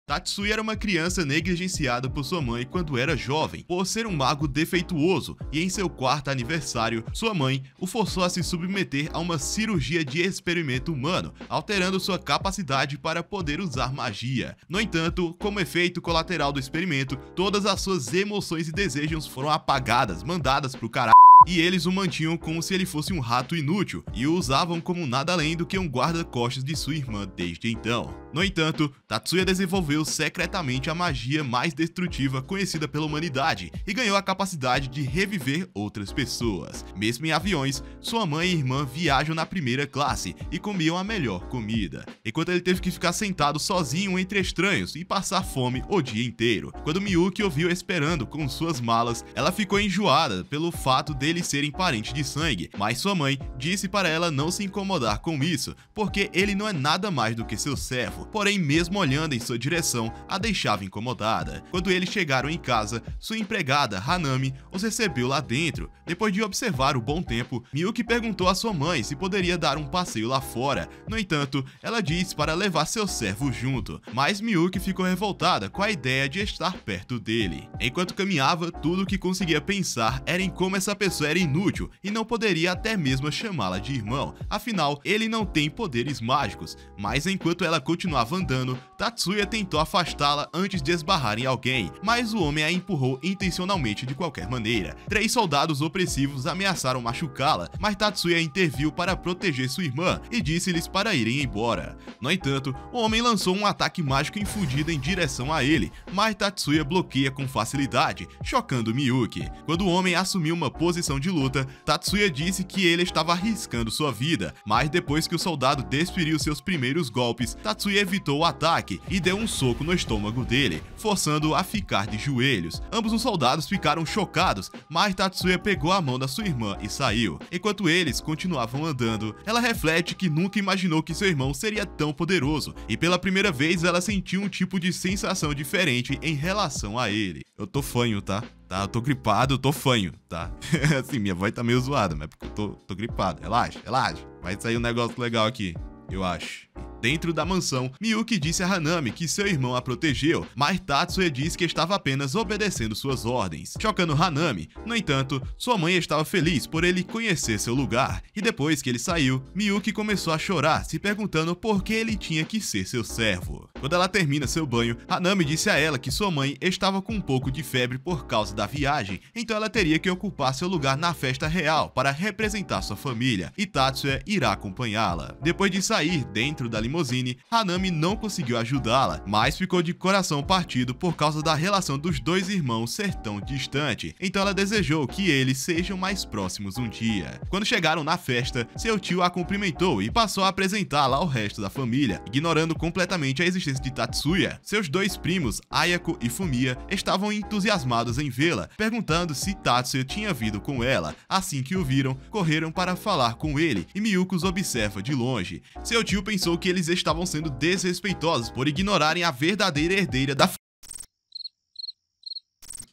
Tatsuya era uma criança negligenciada por sua mãe quando era jovem, por ser um mago defeituoso, e em seu quarto aniversário, sua mãe o forçou a se submeter a uma cirurgia de experimento humano, alterando sua capacidade para poder usar magia. No entanto, como efeito colateral do experimento, todas as suas emoções e desejos foram apagadas, mandadas pro caralho. E eles o mantinham como se ele fosse um rato inútil, e o usavam como nada além do que um guarda-costas de sua irmã desde então. No entanto, Tatsuya desenvolveu secretamente a magia mais destrutiva conhecida pela humanidade, e ganhou a capacidade de reviver outras pessoas. Mesmo em aviões, sua mãe e irmã viajam na primeira classe e comiam a melhor comida, enquanto ele teve que ficar sentado sozinho entre estranhos e passar fome o dia inteiro. Quando Miyuki o viu esperando com suas malas, ela ficou enjoada pelo fato deles serem parentes de sangue, mas sua mãe disse para ela não se incomodar com isso, porque ele não é nada mais do que seu servo. Porém, mesmo olhando em sua direção, a deixava incomodada. Quando eles chegaram em casa, sua empregada, Hanami, os recebeu lá dentro. Depois de observar o bom tempo, Miyuki perguntou à sua mãe se poderia dar um passeio lá fora. No entanto, ela disse para levar seu servo junto, mas Miyuki ficou revoltada com a ideia de estar perto dele. Enquanto caminhava, tudo o que conseguia pensar era em como essa pessoa era inútil e não poderia até mesmo chamá-la de irmão, afinal, ele não tem poderes mágicos. Mas enquanto ela continuava andando, Tatsuya tentou afastá-la antes de esbarrar em alguém, mas o homem a empurrou intencionalmente de qualquer maneira. 3 soldados opressivos ameaçaram machucá-la, mas Tatsuya interviu para proteger sua irmã e disse-lhes para irem embora. No entanto, o homem lançou um ataque mágico infundido em direção a ele, mas Tatsuya bloqueia com facilidade, chocando Miyuki. Quando o homem assumiu uma posição de luta, Tatsuya disse que ele estava arriscando sua vida, mas depois que o soldado desferiu seus primeiros golpes, Tatsuya evitou o ataque e deu um soco no estômago dele, forçando-o a ficar de joelhos. Ambos os soldados ficaram chocados, mas Tatsuya pegou a mão da sua irmã e saiu. Enquanto eles continuavam andando, ela reflete que nunca imaginou que seu irmão seria tão poderoso, e pela primeira vez ela sentiu um tipo de sensação diferente em relação a ele. Eu tô fanho, tá? Eu tô gripado, eu tô fanho, tá? Assim, minha voz tá meio zoada, mas é porque eu tô gripado. Relaxa, relaxa. Vai sair um negócio legal aqui, eu acho. Dentro da mansão, Miyuki disse a Hanami que seu irmão a protegeu, mas Tatsuya disse que estava apenas obedecendo suas ordens, chocando Hanami. No entanto, sua mãe estava feliz por ele conhecer seu lugar, e depois que ele saiu, Miyuki começou a chorar, se perguntando por que ele tinha que ser seu servo. Quando ela termina seu banho, Hanami disse a ela que sua mãe estava com um pouco de febre por causa da viagem, então ela teria que ocupar seu lugar na festa real para representar sua família, e Tatsuya irá acompanhá-la. Depois de sair dentro da limusine, Hanami não conseguiu ajudá-la, mas ficou de coração partido por causa da relação dos dois irmãos ser tão distante, então ela desejou que eles sejam mais próximos um dia. Quando chegaram na festa, seu tio a cumprimentou e passou a apresentá-la ao resto da família, ignorando completamente a existência de Tatsuya. Seus 2 primos, Ayako e Fumiya, estavam entusiasmados em vê-la, perguntando se Tatsuya tinha vindo com ela. Assim que o viram, correram para falar com ele, e Miyuki os observa de longe. Seu tio pensou que eles estavam sendo desrespeitosos por ignorarem a verdadeira herdeira da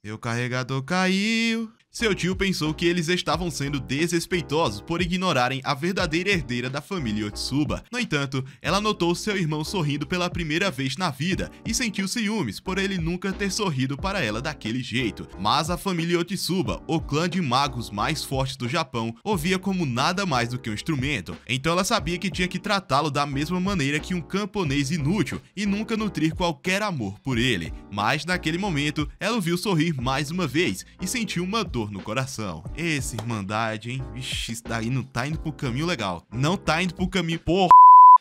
Meu carregador caiu. Seu tio pensou que eles estavam sendo desrespeitosos por ignorarem a verdadeira herdeira da família Yotsuba. No entanto, ela notou seu irmão sorrindo pela primeira vez na vida e sentiu ciúmes por ele nunca ter sorrido para ela daquele jeito. Mas a família Yotsuba, o clã de magos mais fortes do Japão, o via como nada mais do que um instrumento. Então ela sabia que tinha que tratá-lo da mesma maneira que um camponês inútil e nunca nutrir qualquer amor por ele. Mas naquele momento, ela o viu sorrir mais uma vez e sentiu uma dor no coração. Essa irmandade, hein? Vixe, isso daí não tá indo pro caminho legal. Não tá indo pro caminho... Porra!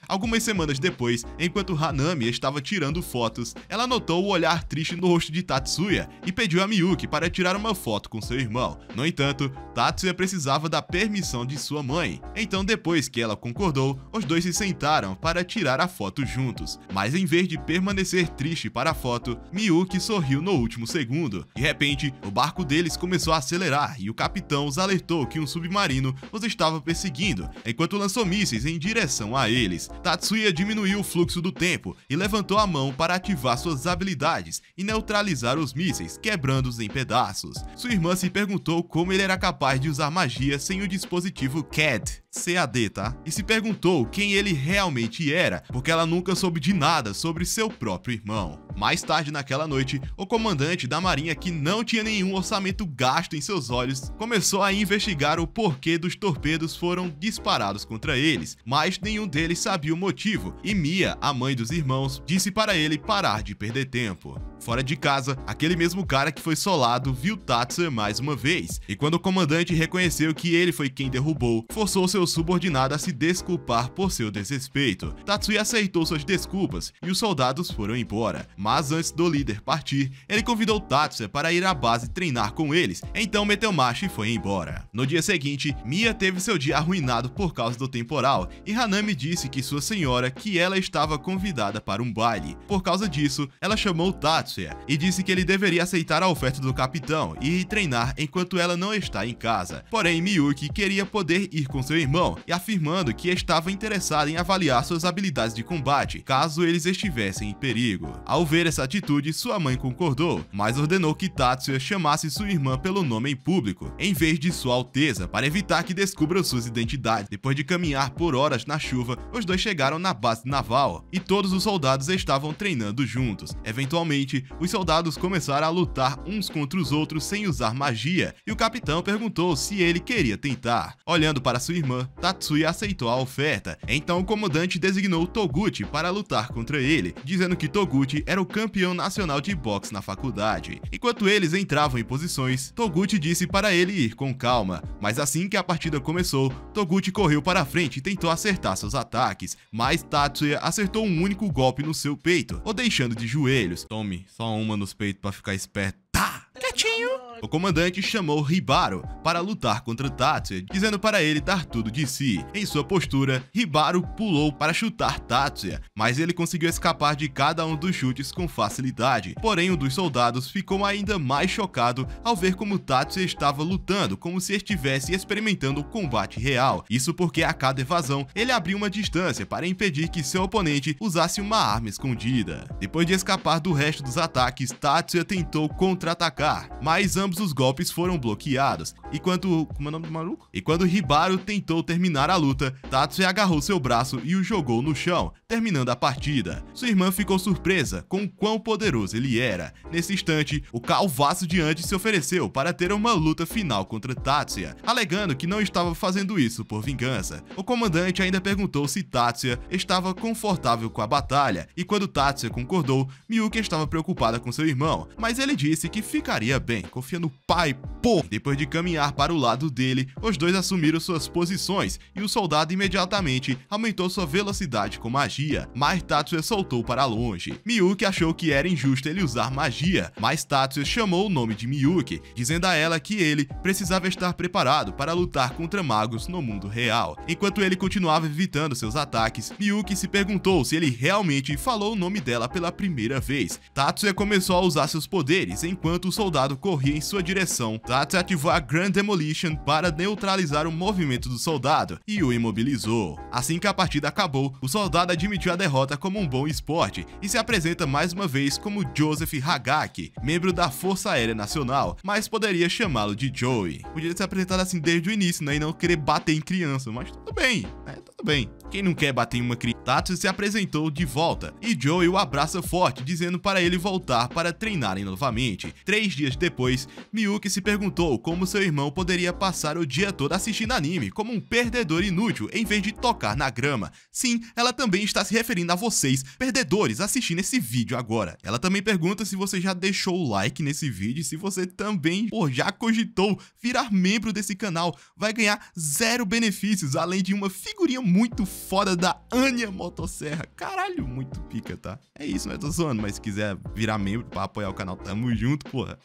Algumas semanas depois, enquanto Hanami estava tirando fotos, ela notou o olhar triste no rosto de Tatsuya e pediu a Miyuki para tirar uma foto com seu irmão. No entanto, Tatsuya precisava da permissão de sua mãe. Então, depois que ela concordou, os dois se sentaram para tirar a foto juntos. Mas em vez de permanecer triste para a foto, Miyuki sorriu no último segundo. De repente, o barco deles começou a acelerar e o capitão os alertou que um submarino os estava perseguindo, enquanto lançou mísseis em direção a eles. Tatsuya diminuiu o fluxo do tempo e levantou a mão para ativar suas habilidades e neutralizar os mísseis, quebrando-os em pedaços. Sua irmã se perguntou como ele era capaz de usar magia sem o dispositivo CAD, CAD, tá? E se perguntou quem ele realmente era, porque ela nunca soube de nada sobre seu próprio irmão. Mais tarde naquela noite, o comandante da marinha, que não tinha nenhum orçamento gasto em seus olhos, começou a investigar o porquê dos torpedos foram disparados contra eles, mas nenhum deles sabia o motivo, e Mia, a mãe dos irmãos, disse para ele parar de perder tempo. Fora de casa, aquele mesmo cara que foi solado viu Tatsuya mais uma vez, e quando o comandante reconheceu que ele foi quem derrubou, forçou seu subordinado a se desculpar por seu desrespeito. Tatsuya aceitou suas desculpas e os soldados foram embora, mas antes do líder partir, ele convidou Tatsuya para ir à base treinar com eles, então meteu marcha e foi embora. No dia seguinte, Mia teve seu dia arruinado por causa do temporal, e Hanami disse que sua senhora que ela estava convidada para um baile. Por causa disso, ela chamou Tatsuya e disse que ele deveria aceitar a oferta do capitão e ir treinar enquanto ela não está em casa. Porém, Miyuki queria poder ir com seu irmão e afirmando que estava interessado em avaliar suas habilidades de combate, caso eles estivessem em perigo. Ao ver essa atitude, sua mãe concordou, mas ordenou que Tatsuya chamasse sua irmã pelo nome em público, em vez de Sua Alteza, para evitar que descubram suas identidades. Depois de caminhar por horas na chuva, os dois chegaram na base naval, e todos os soldados estavam treinando juntos. Eventualmente, os soldados começaram a lutar uns contra os outros sem usar magia, e o capitão perguntou se ele queria tentar. Olhando para sua irmã, Tatsuya aceitou a oferta, então o comandante designou Toguchi para lutar contra ele, dizendo que Toguchi era o campeão nacional de boxe na faculdade. Enquanto eles entravam em posições, Toguchi disse para ele ir com calma, mas assim que a partida começou, Toguchi correu para a frente e tentou acertar seus ataques, mas Tatsuya acertou um único golpe no seu peito, o deixando de joelhos. Tome só uma nos peitos pra ficar esperto. Tá! Quietinho! O comandante chamou Hibaro para lutar contra Tatsuya, dizendo para ele dar tudo de si. Em sua postura, Hibaro pulou para chutar Tatsuya, mas ele conseguiu escapar de cada um dos chutes com facilidade. Porém, um dos soldados ficou ainda mais chocado ao ver como Tatsuya estava lutando como se estivesse experimentando o combate real. Isso porque a cada evasão, ele abriu uma distância para impedir que seu oponente usasse uma arma escondida. Depois de escapar do resto dos ataques, Tatsuya tentou contra-atacar, mas ambos os golpes foram bloqueados, e quando Hibaro tentou terminar a luta, Tatsuya agarrou seu braço e o jogou no chão, terminando a partida. Sua irmã ficou surpresa com o quão poderoso ele era. Nesse instante, o Calvaço de antes se ofereceu para ter uma luta final contra Tatsuya, alegando que não estava fazendo isso por vingança. O comandante ainda perguntou se Tatsuya estava confortável com a batalha, e quando Tatsuya concordou, Miyuki estava preocupada com seu irmão, mas ele disse que ficaria bem, confia no pai, pô! Depois de caminhar para o lado dele, os dois assumiram suas posições e o soldado imediatamente aumentou sua velocidade com magia, mas Tatsuya soltou para longe. Miyuki achou que era injusto ele usar magia, mas Tatsuya chamou o nome de Miyuki, dizendo a ela que ele precisava estar preparado para lutar contra magos no mundo real. Enquanto ele continuava evitando seus ataques, Miyuki se perguntou se ele realmente falou o nome dela pela primeira vez. Tatsuya começou a usar seus poderes enquanto o soldado corria em sua direção. Tatsuya ativou a Grand Demolition para neutralizar o movimento do soldado e o imobilizou. Assim que a partida acabou, o soldado admitiu a derrota como um bom esporte e se apresenta mais uma vez como Joseph Hagaki, membro da Força Aérea Nacional, mas poderia chamá-lo de Joey. Podia ter se apresentado assim desde o início, né, e não querer bater em criança, mas tudo bem, né, tudo bem. Quem não quer bater em uma criança? Tatsuya se apresentou de volta e Joey o abraça forte, dizendo para ele voltar para treinarem novamente. 3 dias depois, Miyuki se perguntou como seu irmão poderia passar o dia todo assistindo anime como um perdedor inútil em vez de tocar na grama. Sim, ela também está se referindo a vocês, perdedores, assistindo esse vídeo agora. Ela também pergunta se você já deixou o like nesse vídeo e se você também, já cogitou virar membro desse canal. Vai ganhar 0 benefícios, além de uma figurinha muito foda da Anya Motosserra. Caralho, muito pica, tá? É isso, né? Tô zoando, mas se quiser virar membro pra apoiar o canal, tamo junto, porra.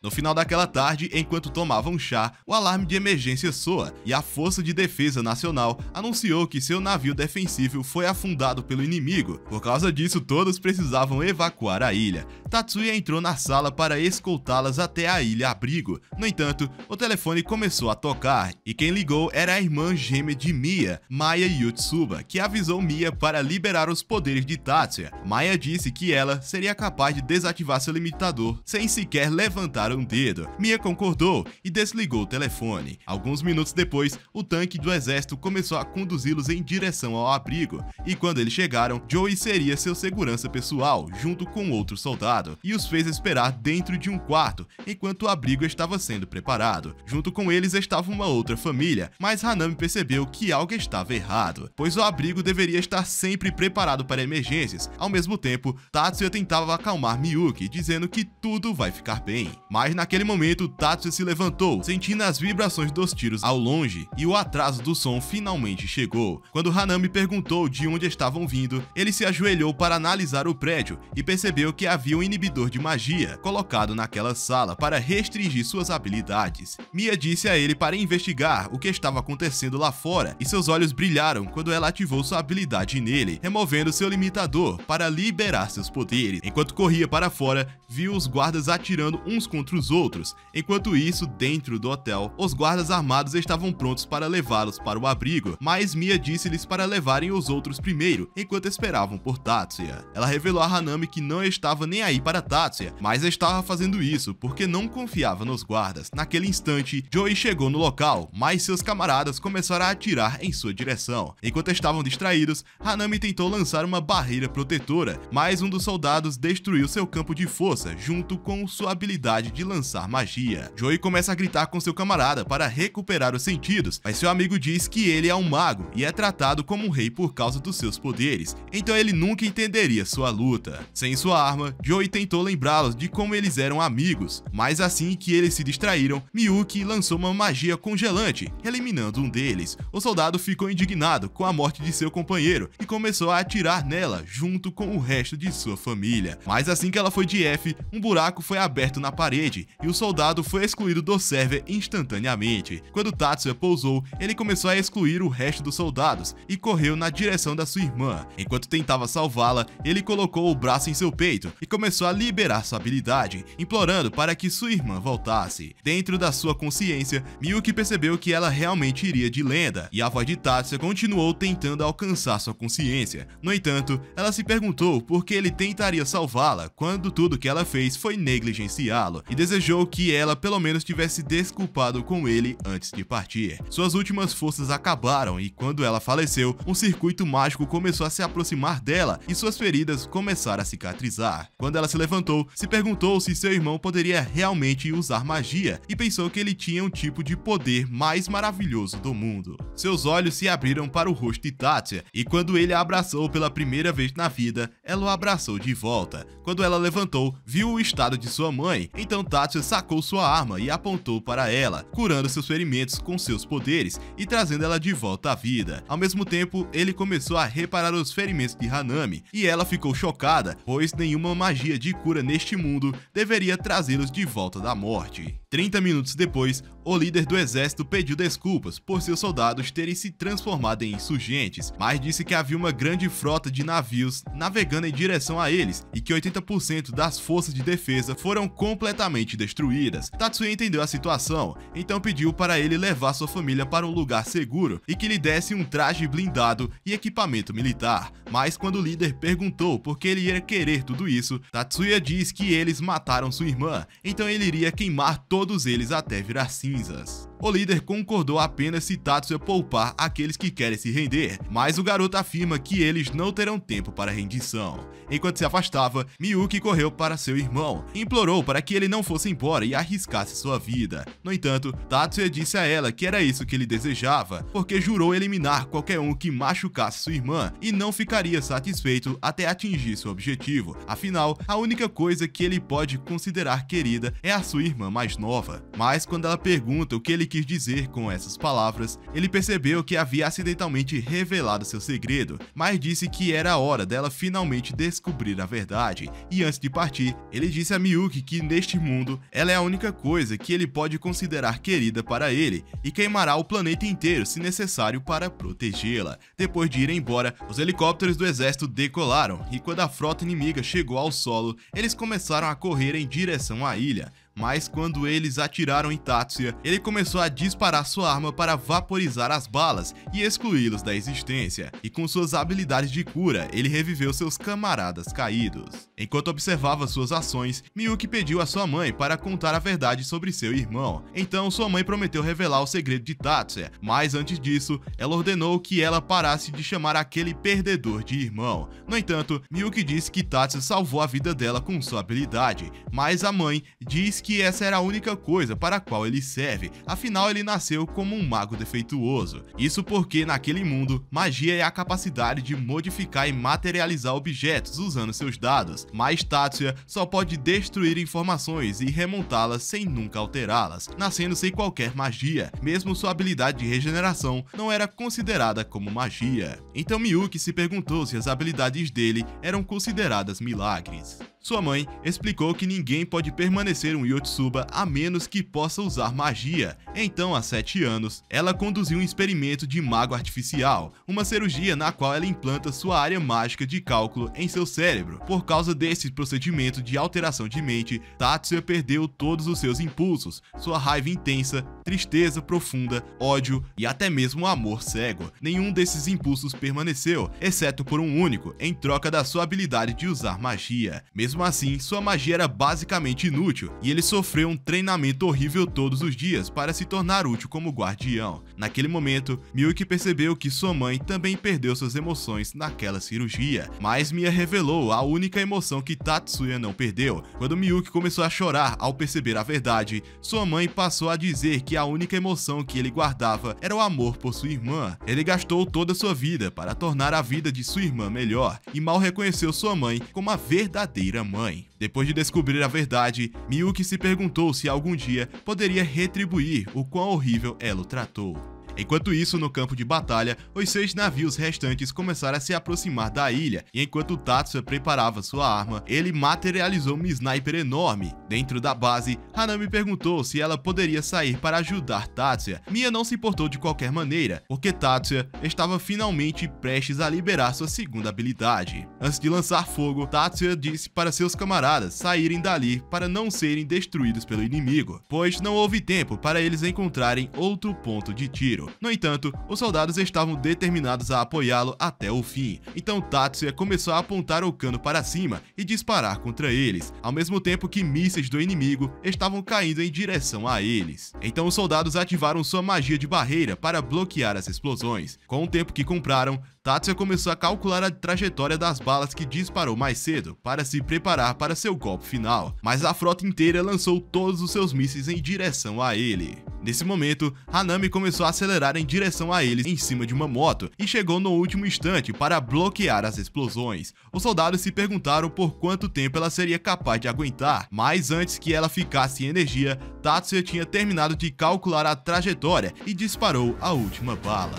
No final daquela tarde, enquanto tomavam chá, o alarme de emergência soa e a Força de Defesa Nacional anunciou que seu navio defensivo foi afundado pelo inimigo. Por causa disso, todos precisavam evacuar a ilha. Tatsuya entrou na sala para escoltá-las até a ilha abrigo. No entanto, o telefone começou a tocar e quem ligou era a irmã gêmea de Mia, Maya Yotsuba, que avisou Mia para liberar os poderes de Tatsuya. Maya disse que ela seria capaz de desativar seu limitador sem sequer levantar um dedo. Mia concordou e desligou o telefone. Alguns minutos depois, o tanque do exército começou a conduzi-los em direção ao abrigo, e quando eles chegaram, Joey seria seu segurança pessoal, junto com outro soldado, e os fez esperar dentro de um quarto, enquanto o abrigo estava sendo preparado. Junto com eles estava uma outra família, mas Hanami percebeu que algo estava errado, pois o abrigo deveria estar sempre preparado para emergências. Ao mesmo tempo, Tatsuya tentava acalmar Miyuki, dizendo que tudo vai ficar bem. Mas naquele momento, Tatsuya se levantou, sentindo as vibrações dos tiros ao longe, e o atraso do som finalmente chegou. Quando Hanami perguntou de onde estavam vindo, ele se ajoelhou para analisar o prédio e percebeu que havia um inibidor de magia colocado naquela sala para restringir suas habilidades. Mia disse a ele para investigar o que estava acontecendo lá fora, e seus olhos brilharam quando ela ativou sua habilidade nele, removendo seu limitador para liberar seus poderes. Enquanto corria para fora, viu os guardas atirando uns contra os outros. Enquanto isso, dentro do hotel, os guardas armados estavam prontos para levá-los para o abrigo, mas Mia disse-lhes para levarem os outros primeiro, enquanto esperavam por Tatsuya. Ela revelou a Hanami que não estava nem aí para Tatsuya, mas estava fazendo isso porque não confiava nos guardas. Naquele instante, Joey chegou no local, mas seus camaradas começaram a atirar em sua direção. Enquanto estavam distraídos, Hanami tentou lançar uma barreira protetora, mas um dos soldados destruiu seu campo de força junto com sua habilidade de lançar magia. Joey começa a gritar com seu camarada para recuperar os sentidos, mas seu amigo diz que ele é um mago e é tratado como um rei por causa dos seus poderes, então ele nunca entenderia sua luta. Sem sua arma, Joey tentou lembrá-los de como eles eram amigos, mas assim que eles se distraíram, Miyuki lançou uma magia congelante, eliminando um deles. O soldado ficou indignado com a morte de seu companheiro e começou a atirar nela junto com o resto de sua família. Mas assim que ela foi de F, um buraco foi aberto na parede e o soldado foi excluído do server instantaneamente. Quando Tatsuya pousou, ele começou a excluir o resto dos soldados e correu na direção da sua irmã. Enquanto tentava salvá-la, ele colocou o braço em seu peito e começou a liberar sua habilidade, implorando para que sua irmã voltasse. Dentro da sua consciência, Miyuki percebeu que ela realmente iria de lenda, e a voz de Tatsuya continuou tentando alcançar sua consciência. No entanto, ela se perguntou por que ele tentaria salvá-la quando tudo que ela fez foi negligenciá-lo, e desejou que ela pelo menos tivesse desculpado com ele antes de partir. Suas últimas forças acabaram e quando ela faleceu, um circuito mágico começou a se aproximar dela e suas feridas começaram a cicatrizar. Quando ela se levantou, se perguntou se seu irmão poderia realmente usar magia e pensou que ele tinha um tipo de poder mais maravilhoso do mundo. Seus olhos se abriram para o rosto de Tatsuya e quando ele a abraçou pela primeira vez na vida, ela o abraçou de volta. Quando ela levantou, viu o estado de sua mãe, então Tatsuya sacou sua arma e apontou para ela, curando seus ferimentos com seus poderes e trazendo ela de volta à vida. Ao mesmo tempo, ele começou a reparar os ferimentos de Hanami e ela ficou chocada, pois nenhuma magia de cura neste mundo deveria trazê-los de volta da morte. 30 minutos depois, o líder do exército pediu desculpas por seus soldados terem se transformado em insurgentes, mas disse que havia uma grande frota de navios navegando em direção a eles e que 80% das forças de defesa foram completamente destruídas. Tatsuya entendeu a situação, então pediu para ele levar sua família para um lugar seguro e que lhe desse um traje blindado e equipamento militar. Mas quando o líder perguntou por que ele ia querer tudo isso, Tatsuya diz que eles mataram sua irmã, então ele iria queimar todos eles até virar cinzas. O líder concordou apenas se Tatsuya poupar aqueles que querem se render, mas o garoto afirma que eles não terão tempo para rendição. Enquanto se afastava, Miyuki correu para seu irmão e implorou para que ele não fosse embora e arriscasse sua vida. No entanto, Tatsuya disse a ela que era isso que ele desejava, porque jurou eliminar qualquer um que machucasse sua irmã e não ficaria satisfeito até atingir seu objetivo. Afinal, a única coisa que ele pode considerar querida é a sua irmã mais nova. Mas quando ela pergunta o que ele quis dizer com essas palavras, ele percebeu que havia acidentalmente revelado seu segredo, mas disse que era a hora dela finalmente descobrir a verdade. E antes de partir, ele disse a Miyuki que neste mundo, ela é a única coisa que ele pode considerar querida para ele e queimará o planeta inteiro se necessário para protegê-la. Depois de ir embora, os helicópteros do exército decolaram e quando a frota inimiga chegou ao solo, eles começaram a correr em direção à ilha. mas quando eles atiraram em Tatsuya, ele começou a disparar sua arma para vaporizar as balas e excluí-los da existência, e com suas habilidades de cura, ele reviveu seus camaradas caídos. Enquanto observava suas ações, Miyuki pediu a sua mãe para contar a verdade sobre seu irmão. Então sua mãe prometeu revelar o segredo de Tatsuya, mas antes disso, ela ordenou que ela parasse de chamar aquele perdedor de irmão. No entanto, Miyuki disse que Tatsuya salvou a vida dela com sua habilidade, mas a mãe diz que essa era a única coisa para a qual ele serve, afinal ele nasceu como um mago defeituoso. Isso porque naquele mundo, magia é a capacidade de modificar e materializar objetos usando seus dados, mas Tatsuya só pode destruir informações e remontá-las sem nunca alterá-las, nascendo sem qualquer magia. Mesmo sua habilidade de regeneração não era considerada como magia. Então Miyuki se perguntou se as habilidades dele eram consideradas milagres. Sua mãe explicou que ninguém pode permanecer um Yotsuba a menos que possa usar magia. Então, há 7 anos, ela conduziu um experimento de mago artificial, uma cirurgia na qual ela implanta sua área mágica de cálculo em seu cérebro. Por causa desse procedimento de alteração de mente, Tatsuya perdeu todos os seus impulsos, sua raiva intensa, tristeza profunda, ódio e até mesmo amor cego. Nenhum desses impulsos permaneceu, exceto por um único, em troca da sua habilidade de usar magia. Mesmo assim, sua magia era basicamente inútil, e ele sofreu um treinamento horrível todos os dias para se tornar útil como guardião. Naquele momento, Miyuki percebeu que sua mãe também perdeu suas emoções naquela cirurgia, mas Mia revelou a única emoção que Tatsuya não perdeu. Quando Miyuki começou a chorar ao perceber a verdade, sua mãe passou a dizer que a única emoção que ele guardava era o amor por sua irmã. Ele gastou toda sua vida para tornar a vida de sua irmã melhor, e mal reconheceu sua mãe como a verdadeira mãe. Depois de descobrir a verdade, Miyuki se perguntou se algum dia poderia retribuir o quão horrível ela o tratou. Enquanto isso, no campo de batalha, os 6 navios restantes começaram a se aproximar da ilha, e enquanto Tatsuya preparava sua arma, ele materializou um sniper enorme. Dentro da base, Hanami perguntou se ela poderia sair para ajudar Tatsuya. Mia não se importou de qualquer maneira, porque Tatsuya estava finalmente prestes a liberar sua segunda habilidade. Antes de lançar fogo, Tatsuya disse para seus camaradas saírem dali para não serem destruídos pelo inimigo, pois não houve tempo para eles encontrarem outro ponto de tiro. No entanto, os soldados estavam determinados a apoiá-lo até o fim, então Tatsuya começou a apontar o cano para cima e disparar contra eles, ao mesmo tempo que mísseis do inimigo estavam caindo em direção a eles. Então os soldados ativaram sua magia de barreira para bloquear as explosões. Com o tempo que compraram, Tatsuya começou a calcular a trajetória das balas que disparou mais cedo, para se preparar para seu golpe final, mas a frota inteira lançou todos os seus mísseis em direção a ele. Nesse momento, Hanami começou a acelerar em direção a eles em cima de uma moto e chegou no último instante para bloquear as explosões. Os soldados se perguntaram por quanto tempo ela seria capaz de aguentar, mas antes que ela ficasse sem energia, Tatsuya tinha terminado de calcular a trajetória e disparou a última bala.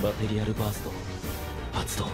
Material Burst 発動。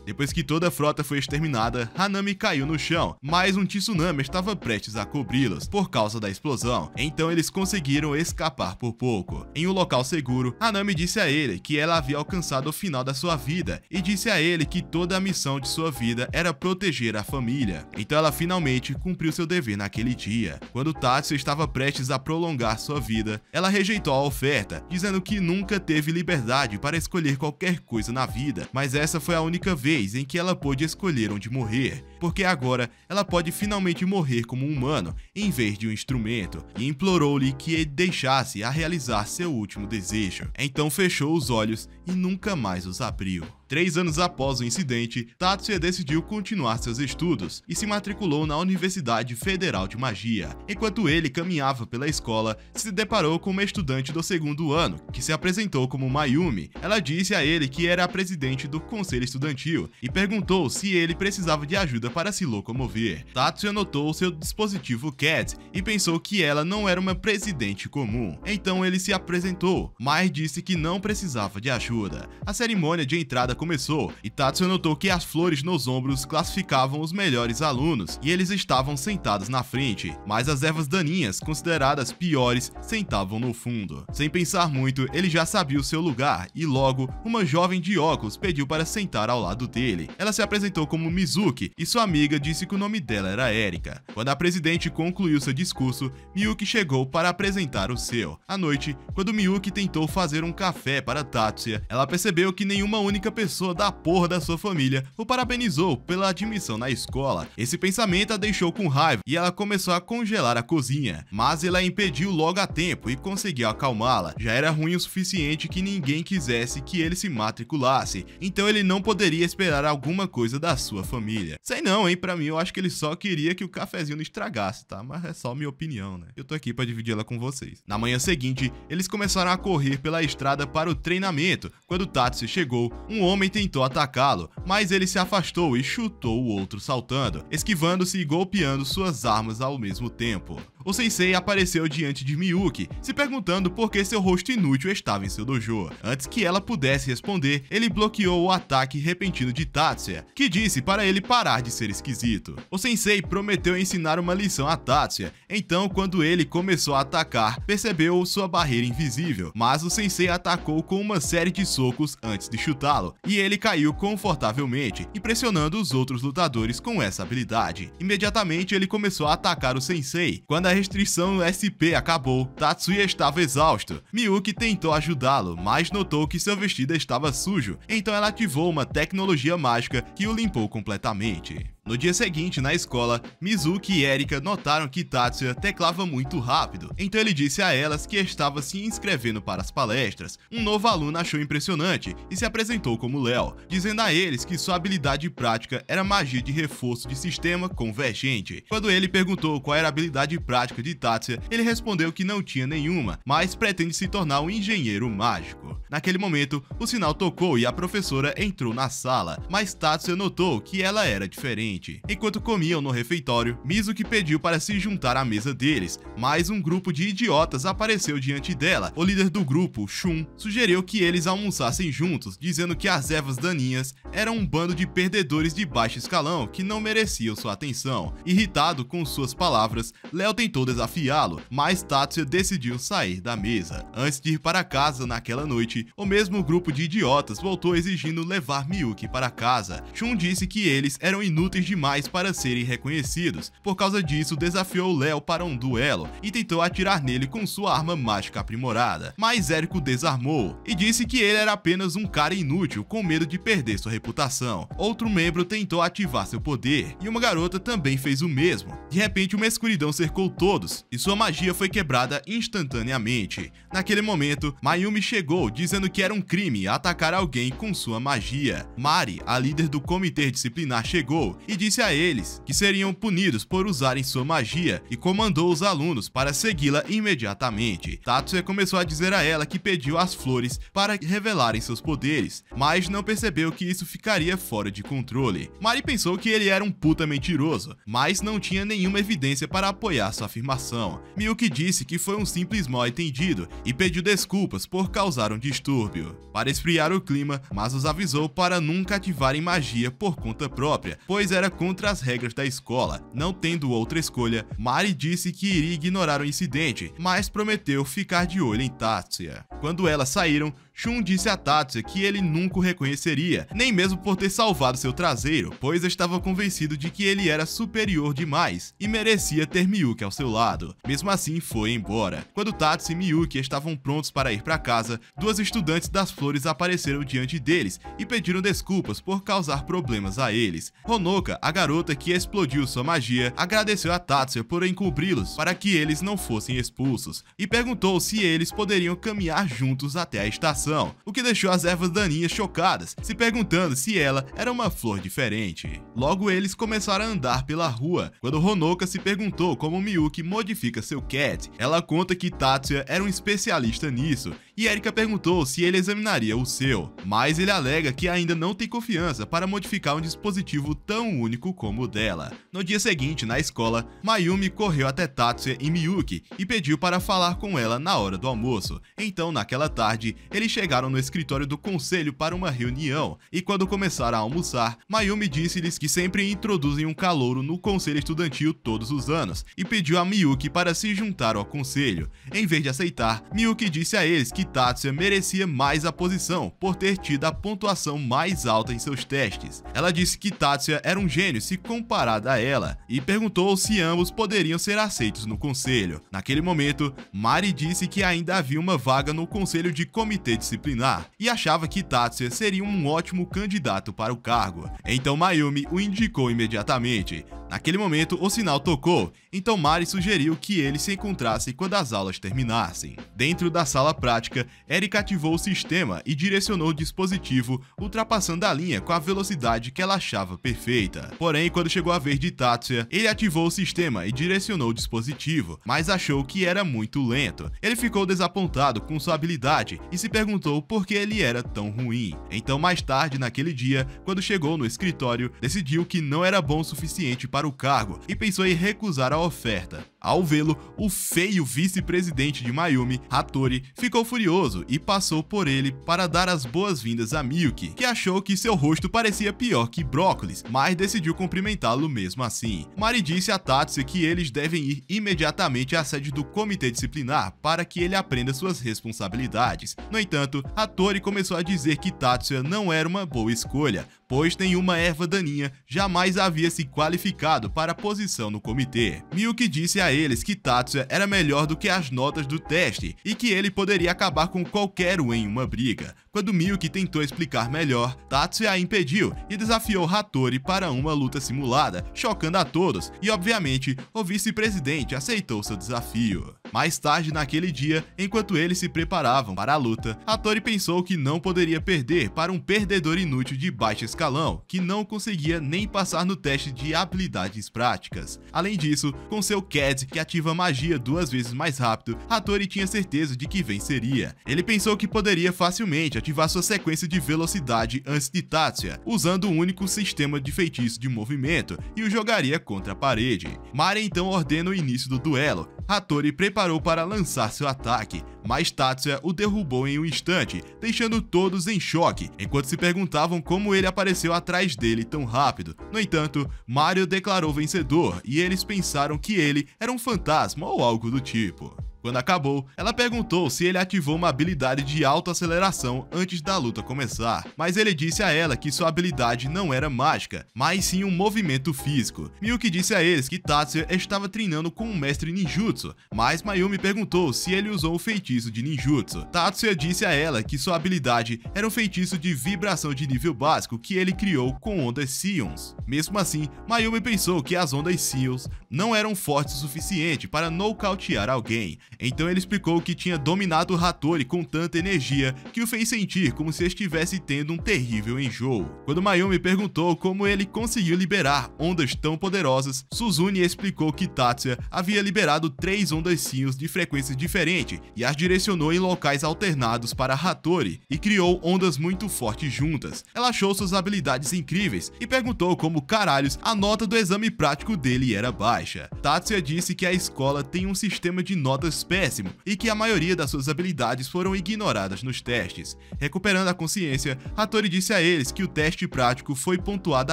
Depois que toda a frota foi exterminada, Hanami caiu no chão, mas um tsunami estava prestes a cobri-los por causa da explosão, então eles conseguiram escapar por pouco. Em um local seguro, Hanami disse a ele que ela havia alcançado o final da sua vida e disse a ele que toda a missão de sua vida era proteger a família. Então ela finalmente cumpriu seu dever naquele dia. Quando Tatsuya estava prestes a prolongar sua vida, ela rejeitou a oferta, dizendo que nunca teve liberdade para escolher qualquer coisa na vida, mas essa foi a única vez em que ela pôde escolher onde morrer, porque agora ela pode finalmente morrer como um humano, em vez de um instrumento, e implorou-lhe que ele deixasse a realizar seu último desejo. Então fechou os olhos e nunca mais os abriu. 3 anos após o incidente, Tatsuya decidiu continuar seus estudos e se matriculou na Universidade Federal de Magia. Enquanto ele caminhava pela escola, se deparou com uma estudante do 2º ano, que se apresentou como Mayumi. Ela disse a ele que era a presidente do conselho estudantil quarto e perguntou se ele precisava de ajuda para se locomover. Tatsuya notou seu dispositivo CAT e pensou que ela não era uma presidente comum. Então ele se apresentou, mas disse que não precisava de ajuda. A cerimônia de entrada começou e Tatsuya notou que as flores nos ombros classificavam os melhores alunos e eles estavam sentados na frente, mas as ervas daninhas, consideradas piores, sentavam no fundo. Sem pensar muito, ele já sabia o seu lugar e logo, uma jovem de óculos pediu para sentar ao lado dele. Ela se apresentou como Mizuki e sua amiga disse que o nome dela era Erika. Quando a presidente concluiu seu discurso, Miyuki chegou para apresentar o seu. À noite, quando Miyuki tentou fazer um café para Tatsuya, ela percebeu que nenhuma única pessoa da porra da sua família o parabenizou pela admissão na escola. Esse pensamento a deixou com raiva e ela começou a congelar a cozinha, mas ele a impediu logo a tempo e conseguiu acalmá-la. Já era ruim o suficiente que ninguém quisesse que ele se matriculasse, então ele não poderia esperar alguma coisa da sua família. Sei não, hein, pra mim eu acho que ele só queria que o cafezinho não estragasse, tá? Mas é só minha opinião, né? Eu tô aqui pra dividir ela com vocês. Na manhã seguinte, eles começaram a correr pela estrada para o treinamento. Quando Tatsuya chegou, um homem tentou atacá-lo, mas ele se afastou e chutou o outro saltando, esquivando-se e golpeando suas armas ao mesmo tempo. O sensei apareceu diante de Miyuki, se perguntando por que seu rosto inútil estava em seu dojo. Antes que ela pudesse responder, ele bloqueou o ataque repentino de Tatsuya, que disse para ele parar de ser esquisito. O sensei prometeu ensinar uma lição a Tatsuya, então quando ele começou a atacar, percebeu sua barreira invisível, mas o sensei atacou com uma série de socos antes de chutá-lo, e ele caiu confortavelmente, impressionando os outros lutadores com essa habilidade. Imediatamente ele começou a atacar o sensei. Quando a restrição SP acabou, Tatsuya estava exausto. Miyuki tentou ajudá-lo, mas notou que seu vestido estava sujo, então ela ativou uma tecnologia mágica que o limpou completamente. No dia seguinte, na escola, Mizuki e Erika notaram que Tatsuya teclava muito rápido, então ele disse a elas que estava se inscrevendo para as palestras. Um novo aluno achou impressionante e se apresentou como Léo, dizendo a eles que sua habilidade prática era magia de reforço de sistema convergente. Quando ele perguntou qual era a habilidade prática de Tatsuya, ele respondeu que não tinha nenhuma, mas pretende se tornar um engenheiro mágico. Naquele momento, o sinal tocou e a professora entrou na sala, mas Tatsuya notou que ela era diferente. Enquanto comiam no refeitório, Mizuki pediu para se juntar à mesa deles, mas um grupo de idiotas apareceu diante dela. O líder do grupo, Shun, sugeriu que eles almoçassem juntos, dizendo que as ervas daninhas eram um bando de perdedores de baixo escalão que não mereciam sua atenção. Irritado com suas palavras, Léo tentou desafiá-lo, mas Tatsuya decidiu sair da mesa. Antes de ir para casa naquela noite, o mesmo grupo de idiotas voltou exigindo levar Miyuki para casa. Shun disse que eles eram inúteis demais para serem reconhecidos. Por causa disso, desafiou Léo para um duelo e tentou atirar nele com sua arma mágica aprimorada. Mas Eriko desarmou e disse que ele era apenas um cara inútil com medo de perder sua reputação. Outro membro tentou ativar seu poder e uma garota também fez o mesmo. De repente, uma escuridão cercou todos e sua magia foi quebrada instantaneamente. Naquele momento, Mayumi chegou dizendo que era um crime atacar alguém com sua magia. Mari, a líder do comitê disciplinar, chegou e disse a eles que seriam punidos por usarem sua magia e comandou os alunos para segui-la imediatamente. Tatsuya começou a dizer a ela que pediu as flores para revelarem seus poderes, mas não percebeu que isso ficaria fora de controle. Mari pensou que ele era um puta mentiroso, mas não tinha nenhuma evidência para apoiar sua afirmação. Miyuki disse que foi um simples mal-entendido e pediu desculpas por causar um distúrbio. Para esfriar o clima, mas os avisou para nunca ativarem magia por conta própria, pois era contra as regras da escola. Não tendo outra escolha, Mari disse que iria ignorar o incidente, mas prometeu ficar de olho em Tatsuya. Quando elas saíram, Shun disse a Tatsuya que ele nunca o reconheceria, nem mesmo por ter salvado seu traseiro, pois estava convencido de que ele era superior demais e merecia ter Miyuki ao seu lado. Mesmo assim, foi embora. Quando Tatsuya e Miyuki estavam prontos para ir para casa, duas estudantes das flores apareceram diante deles e pediram desculpas por causar problemas a eles. Honoka, a garota que explodiu sua magia, agradeceu a Tatsuya por encobri-los para que eles não fossem expulsos e perguntou se eles poderiam caminhar juntos até a estação, o que deixou as ervas daninhas chocadas, se perguntando se ela era uma flor diferente. Logo eles começaram a andar pela rua, quando Honoka se perguntou como Miyuki modifica seu cat. Ela conta que Tatsuya era um especialista nisso, e Erika perguntou se ele examinaria o seu, mas ele alega que ainda não tem confiança para modificar um dispositivo tão único como o dela. No dia seguinte, na escola, Mayumi correu até Tatsuya e Miyuki e pediu para falar com ela na hora do almoço. Então, naquela tarde, eles chegaram no escritório do conselho para uma reunião, e quando começaram a almoçar, Mayumi disse-lhes que sempre introduzem um calouro no conselho estudantil todos os anos, e pediu a Miyuki para se juntar ao conselho. Em vez de aceitar, Miyuki disse a eles que Tatsuya merecia mais a posição por ter tido a pontuação mais alta em seus testes. Ela disse que Tatsuya era um gênio se comparada a ela, e perguntou se ambos poderiam ser aceitos no conselho. Naquele momento, Mari disse que ainda havia uma vaga no conselho de comitê disciplinar, e achava que Tatsuya seria um ótimo candidato para o cargo. Então Mayumi o indicou imediatamente. Naquele momento, o sinal tocou, então Mari sugeriu que eles se encontrassem quando as aulas terminassem. Dentro da sala prática, Erika ativou o sistema e direcionou o dispositivo, ultrapassando a linha com a velocidade que ela achava perfeita. Porém, quando chegou a vez de Tatsuya, ele ativou o sistema e direcionou o dispositivo, mas achou que era muito lento. Ele ficou desapontado com sua habilidade e se perguntou por que ele era tão ruim. Então, mais tarde naquele dia, quando chegou no escritório, decidiu que não era bom o suficiente para o cargo e pensou em recusar a oferta. Ao vê-lo, o feio vice-presidente de Mayumi, Hattori, ficou furioso e passou por ele para dar as boas-vindas a Miyuki, que achou que seu rosto parecia pior que brócolis, mas decidiu cumprimentá-lo mesmo assim. Mari disse a Tatsuya que eles devem ir imediatamente à sede do comitê disciplinar para que ele aprenda suas responsabilidades. No entanto, Hattori começou a dizer que Tatsuya não era uma boa escolha, pois nenhuma erva daninha jamais havia se qualificado para a posição no comitê. Miyuki disse a eles que Tatsuya era melhor do que as notas do teste e que ele poderia acabar com qualquer um em uma briga. Quando Miyuki tentou explicar melhor, Tatsuya a impediu e desafiou Hattori para uma luta simulada, chocando a todos, e obviamente o vice-presidente aceitou seu desafio. Mais tarde naquele dia, enquanto eles se preparavam para a luta, Hattori pensou que não poderia perder para um perdedor inútil de baixo escalão, que não conseguia nem passar no teste de habilidades práticas. Além disso, com seu CAD, que ativa magia 2 vezes mais rápido, Hattori tinha certeza de que venceria. Ele pensou que poderia facilmente ativar sua sequência de velocidade antes de Tatsuya, usando um único sistema de feitiço de movimento, e o jogaria contra a parede. Mari então ordena o início do duelo. Hattori preparou para lançar seu ataque, mas Tatsuya o derrubou em um instante, deixando todos em choque, enquanto se perguntavam como ele apareceu atrás dele tão rápido. No entanto, Mario declarou vencedor e eles pensaram que ele era um fantasma ou algo do tipo. Quando acabou, ela perguntou se ele ativou uma habilidade de autoaceleração antes da luta começar, mas ele disse a ela que sua habilidade não era mágica, mas sim um movimento físico. Miyuki disse a eles que Tatsuya estava treinando com um mestre ninjutsu, mas Mayumi perguntou se ele usou o feitiço de ninjutsu. Tatsuya disse a ela que sua habilidade era um feitiço de vibração de nível básico que ele criou com ondas Sions. Mesmo assim, Mayumi pensou que as ondas Sions não eram fortes o suficiente para nocautear alguém. Então ele explicou que tinha dominado Hattori com tanta energia que o fez sentir como se estivesse tendo um terrível enjoo. Quando Mayumi perguntou como ele conseguiu liberar ondas tão poderosas, Suzune explicou que Tatsuya havia liberado 3 ondas Sions de frequências diferentes e as direcionou em locais alternados para Hattori e criou ondas muito fortes juntas. Ela achou suas habilidades incríveis e perguntou como caralhos a nota do exame prático dele era baixa. Tatsuya disse que a escola tem um sistema de notas péssimo e que a maioria das suas habilidades foram ignoradas nos testes. Recuperando a consciência, Hattori disse a eles que o teste prático foi pontuado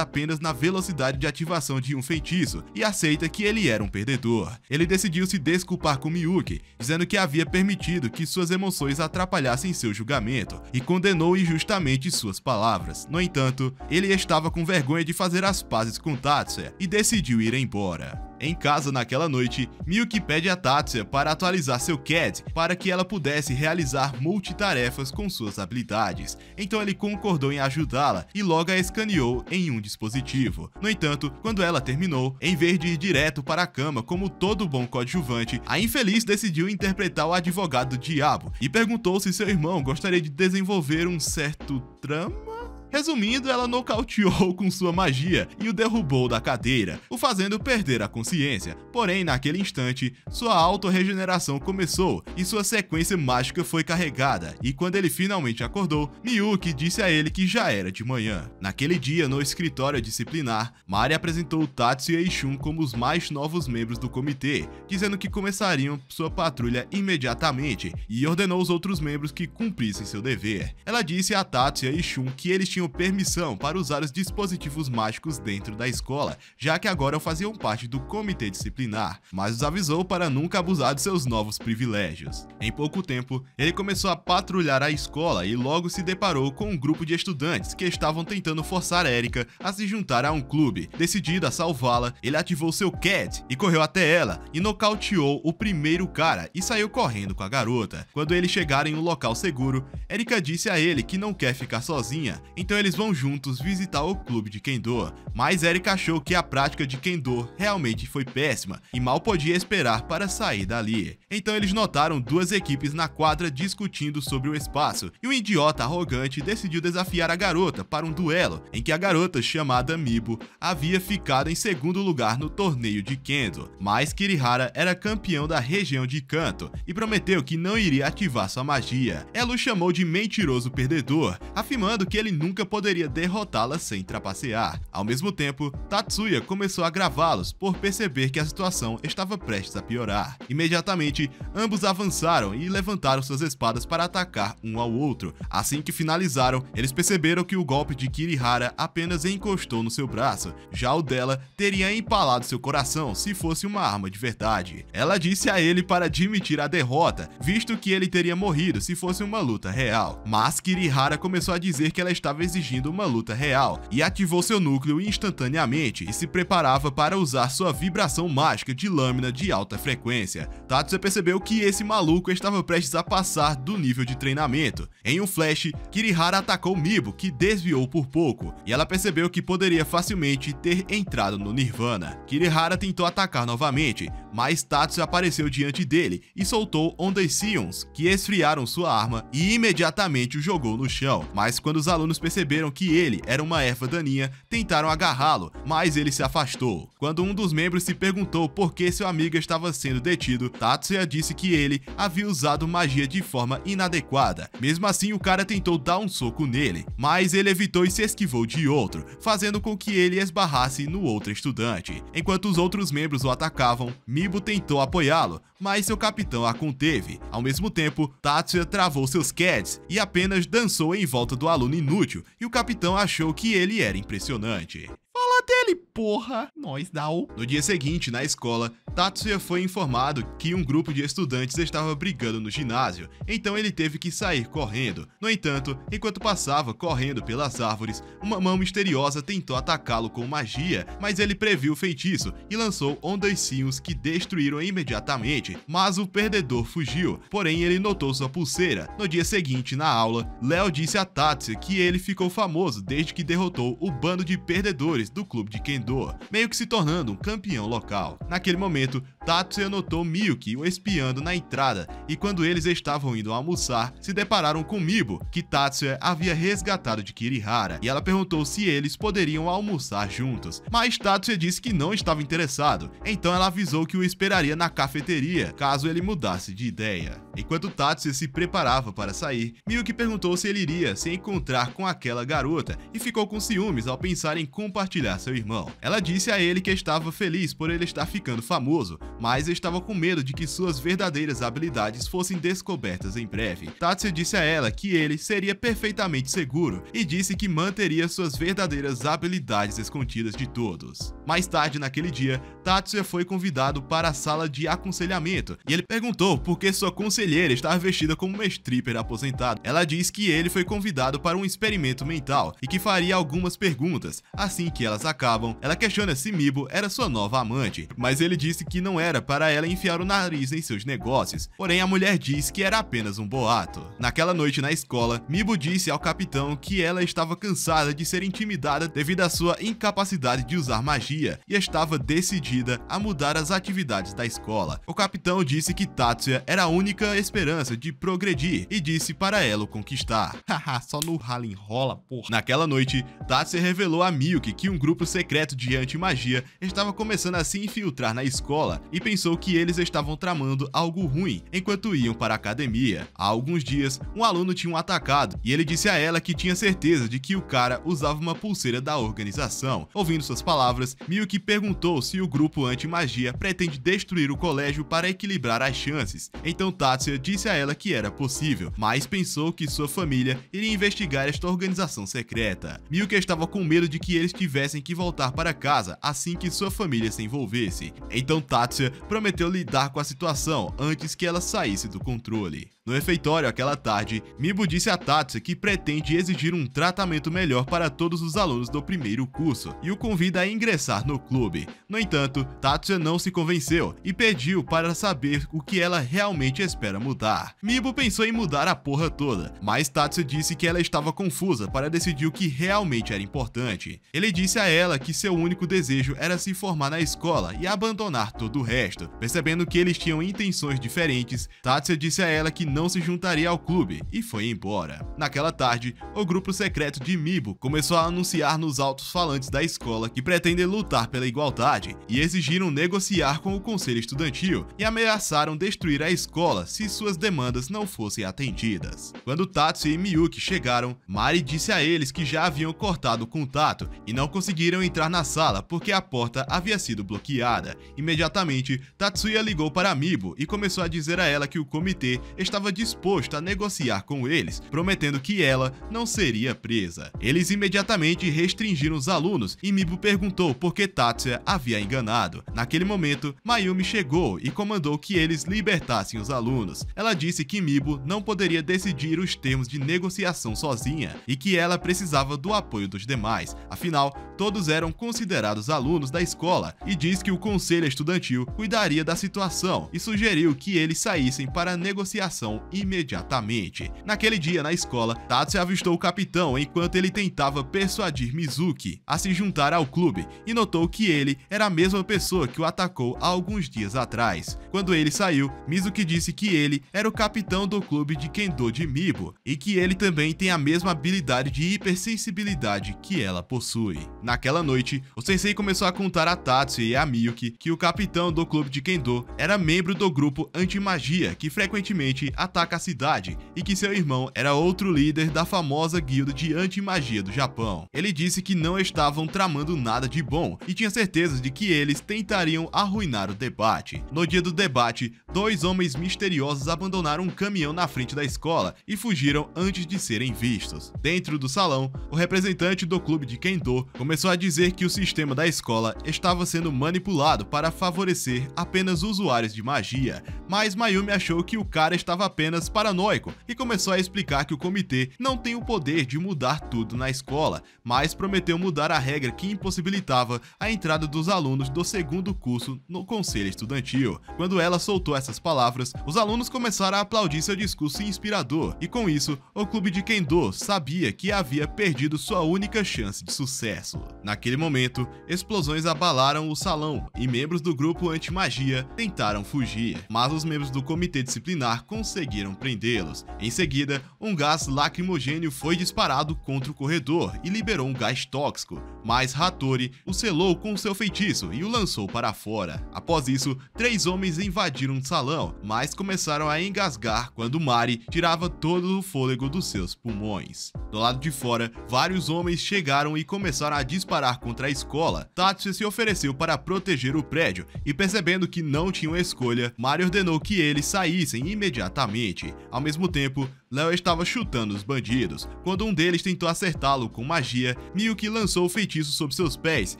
apenas na velocidade de ativação de um feitiço e aceita que ele era um perdedor. Ele decidiu se desculpar com Miyuki, dizendo que havia permitido que suas emoções atrapalhassem seu julgamento e condenou injustamente suas palavras. No entanto, ele estava com vergonha de fazer as pazes com Tatsuya e decidiu ir embora. Em casa naquela noite, Miyuki pede a Tatsuya para atualizar seu CAD para que ela pudesse realizar multitarefas com suas habilidades. Então ele concordou em ajudá-la e logo a escaneou em um dispositivo. No entanto, quando ela terminou, em vez de ir direto para a cama como todo bom coadjuvante, a infeliz decidiu interpretar o advogado do diabo e perguntou se seu irmão gostaria de desenvolver um certo trama Resumindo, ela nocauteou com sua magia e o derrubou da cadeira, o fazendo perder a consciência. Porém, naquele instante, sua autorregeneração começou e sua sequência mágica foi carregada, e quando ele finalmente acordou, Miyuki disse a ele que já era de manhã. Naquele dia, no escritório disciplinar, Mari apresentou Tatsuya e Shun como os mais novos membros do comitê, dizendo que começariam sua patrulha imediatamente e ordenou os outros membros que cumprissem seu dever. Ela disse a Tatsuya e Shun que eles tinham permissão para usar os dispositivos mágicos dentro da escola, já que agora faziam parte do comitê disciplinar, mas os avisou para nunca abusar de seus novos privilégios. Em pouco tempo, ele começou a patrulhar a escola e logo se deparou com um grupo de estudantes que estavam tentando forçar Erika a se juntar a um clube. Decidido a salvá-la, ele ativou seu Cat e correu até ela e nocauteou o primeiro cara e saiu correndo com a garota. Quando eles chegaram em um local seguro, Erika disse a ele que não quer ficar sozinha, então eles vão juntos visitar o clube de Kendo, mas Erika achou que a prática de Kendo realmente foi péssima e mal podia esperar para sair dali. Então eles notaram duas equipes na quadra discutindo sobre o espaço, e um idiota arrogante decidiu desafiar a garota para um duelo, em que a garota, chamada Mibo, havia ficado em segundo lugar no torneio de Kendo, mas Kirihara era campeão da região de Kanto e prometeu que não iria ativar sua magia. Ela o chamou de mentiroso perdedor, afirmando que ele nunca poderia derrotá-la sem trapacear. Ao mesmo tempo, Tatsuya começou a gravá-los por perceber que a situação estava prestes a piorar. Imediatamente, ambos avançaram e levantaram suas espadas para atacar um ao outro. Assim que finalizaram, eles perceberam que o golpe de Kirihara apenas encostou no seu braço, já o dela teria empalado seu coração se fosse uma arma de verdade. Ela disse a ele para admitir a derrota, visto que ele teria morrido se fosse uma luta real. Mas Kirihara começou a dizer que ela estava exigindo uma luta real e ativou seu núcleo instantaneamente e se preparava para usar sua vibração mágica de lâmina de alta frequência. Tatsuya percebeu que esse maluco estava prestes a passar do nível de treinamento. Em um flash, Kirihara atacou Mibo, que desviou por pouco, e ela percebeu que poderia facilmente ter entrado no Nirvana. Kirihara tentou atacar novamente, mas Tatsuya apareceu diante dele e soltou ondas Sions, que esfriaram sua arma e imediatamente o jogou no chão. Mas quando os alunos perceberam que ele era uma erva daninha, tentaram agarrá-lo, mas ele se afastou. Quando um dos membros se perguntou por que seu amigo estava sendo detido, Tatsuya disse que ele havia usado magia de forma inadequada. Mesmo assim, o cara tentou dar um soco nele, mas ele evitou e se esquivou de outro, fazendo com que ele esbarrasse no outro estudante. Enquanto os outros membros o atacavam, Mibo tentou apoiá-lo, mas seu capitão a conteve. Ao mesmo tempo, Tatsuya travou seus Cats e apenas dançou em volta do aluno inútil, e o capitão achou que ele era impressionante. Fala dele, porra! Nós dá-o. No dia seguinte, na escola, Tatsuya foi informado que um grupo de estudantes estava brigando no ginásio, então ele teve que sair correndo. No entanto, enquanto passava correndo pelas árvores, uma mão misteriosa tentou atacá-lo com magia, mas ele previu o feitiço e lançou ondas Sions que destruíram imediatamente, mas o perdedor fugiu, porém ele notou sua pulseira. No dia seguinte, na aula, Léo disse a Tatsuya que ele ficou famoso desde que derrotou o bando de perdedores do clube de Kendo, meio que se tornando um campeão local. Naquele momento, Tatsuya notou Miyuki o espiando na entrada, e quando eles estavam indo almoçar, se depararam com Mibo, que Tatsuya havia resgatado de Kirihara, e ela perguntou se eles poderiam almoçar juntos, mas Tatsuya disse que não estava interessado, então ela avisou que o esperaria na cafeteria, caso ele mudasse de ideia. Enquanto Tatsuya se preparava para sair, Miyuki perguntou se ele iria se encontrar com aquela garota, e ficou com ciúmes ao pensar em compartilhar seu irmão. Ela disse a ele que estava feliz por ele estar ficando famoso, mas estava com medo de que suas verdadeiras habilidades fossem descobertas em breve. Tatsuya disse a ela que ele seria perfeitamente seguro e disse que manteria suas verdadeiras habilidades escondidas de todos. Mais tarde naquele dia, Tatsuya foi convidado para a sala de aconselhamento e ele perguntou por que sua conselheira estava vestida como uma stripper aposentada. Ela disse que ele foi convidado para um experimento mental e que faria algumas perguntas. Assim que elas acabam, ela questiona se Mibo era sua nova amante, mas ele disse que não era era para ela enfiar o nariz em seus negócios, porém a mulher diz que era apenas um boato. Naquela noite na escola, Mibo disse ao capitão que ela estava cansada de ser intimidada devido à sua incapacidade de usar magia e estava decidida a mudar as atividades da escola. O capitão disse que Tatsuya era a única esperança de progredir e disse para ela o conquistar. Haha, só no ralo enrola, porra. Naquela noite, Tatsuya revelou a Miyuki que um grupo secreto de anti-magia estava começando a se infiltrar na escola e pensou que eles estavam tramando algo ruim enquanto iam para a academia. Há alguns dias, um aluno tinha um atacado e ele disse a ela que tinha certeza de que o cara usava uma pulseira da organização. Ouvindo suas palavras, Miyuki perguntou se o grupo anti-magia pretende destruir o colégio para equilibrar as chances. Então Tatsuya disse a ela que era possível, mas pensou que sua família iria investigar esta organização secreta. Miyuki estava com medo de que eles tivessem que voltar para casa assim que sua família se envolvesse. Então Tatsuya prometeu lidar com a situação antes que ela saísse do controle. No refeitório aquela tarde, Mibo disse a Tatsuya que pretende exigir um tratamento melhor para todos os alunos do primeiro curso e o convida a ingressar no clube. No entanto, Tatsuya não se convenceu e pediu para saber o que ela realmente espera mudar. Mibo pensou em mudar a porra toda, mas Tatsuya disse que ela estava confusa para decidir o que realmente era importante. Ele disse a ela que seu único desejo era se formar na escola e abandonar todo o resto. Percebendo que eles tinham intenções diferentes, Tatsuya disse a ela que não se juntaria ao clube e foi embora. Naquela tarde, o grupo secreto de Mibo começou a anunciar nos altos-falantes da escola que pretendem lutar pela igualdade e exigiram negociar com o conselho estudantil e ameaçaram destruir a escola se suas demandas não fossem atendidas. Quando Tatsuya e Miyuki chegaram, Mari disse a eles que já haviam cortado o contato e não conseguiram entrar na sala porque a porta havia sido bloqueada. Imediatamente, Tatsuya ligou para Mibo e começou a dizer a ela que o comitê estava disposto a negociar com eles, prometendo que ela não seria presa. Eles imediatamente restringiram os alunos e Mibo perguntou por que Tatsuya havia enganado. Naquele momento, Mayumi chegou e comandou que eles libertassem os alunos. Ela disse que Mibo não poderia decidir os termos de negociação sozinha e que ela precisava do apoio dos demais, afinal, todos eram considerados alunos da escola, e diz que o conselho estudantil cuidaria da situação e sugeriu que eles saíssem para a negociação imediatamente. Naquele dia na escola, Tatsuya avistou o capitão enquanto ele tentava persuadir Mizuki a se juntar ao clube e notou que ele era a mesma pessoa que o atacou há alguns dias atrás. Quando ele saiu, Mizuki disse que ele era o capitão do clube de Kendo de Mibo e que ele também tem a mesma habilidade de hipersensibilidade que ela possui. Naquela noite, o sensei começou a contar a Tatsuya e a Miyuki que o capitão do clube de Kendo era membro do grupo anti-magia que frequentemente ataca a cidade e que seu irmão era outro líder da famosa guilda de anti-magia do Japão. Ele disse que não estavam tramando nada de bom e tinha certeza de que eles tentariam arruinar o debate. No dia do debate, dois homens misteriosos abandonaram um caminhão na frente da escola e fugiram antes de serem vistos. Dentro do salão, o representante do clube de Kendo começou a dizer que o sistema da escola estava sendo manipulado para favorecer apenas usuários de magia, mas Mayumi achou que o cara estava apenas paranoico e começou a explicar que o comitê não tem o poder de mudar tudo na escola, mas prometeu mudar a regra que impossibilitava a entrada dos alunos do segundo curso no conselho estudantil. Quando ela soltou essas palavras, os alunos começaram a aplaudir seu discurso inspirador e com isso, o clube de Kendo sabia que havia perdido sua única chance de sucesso. Naquele momento, explosões abalaram o salão e membros do grupo anti-magia tentaram fugir, mas os membros do comitê disciplinar conseguiram prendê-los. Em seguida, um gás lacrimogêneo foi disparado contra o corredor e liberou um gás tóxico, mas Hattori o selou com seu feitiço e o lançou para fora. Após isso, 3 homens invadiram o salão, mas começaram a engasgar quando Mari tirava todo o fôlego dos seus pulmões. Do lado de fora, vários homens chegaram e começaram a disparar contra a escola. Tatsuya se ofereceu para proteger o prédio e, percebendo que não tinham escolha, Mari ordenou que eles saíssem imediatamente. Ao mesmo tempo, Léo estava chutando os bandidos. Quando um deles tentou acertá-lo com magia, Miyuki lançou o feitiço sobre seus pés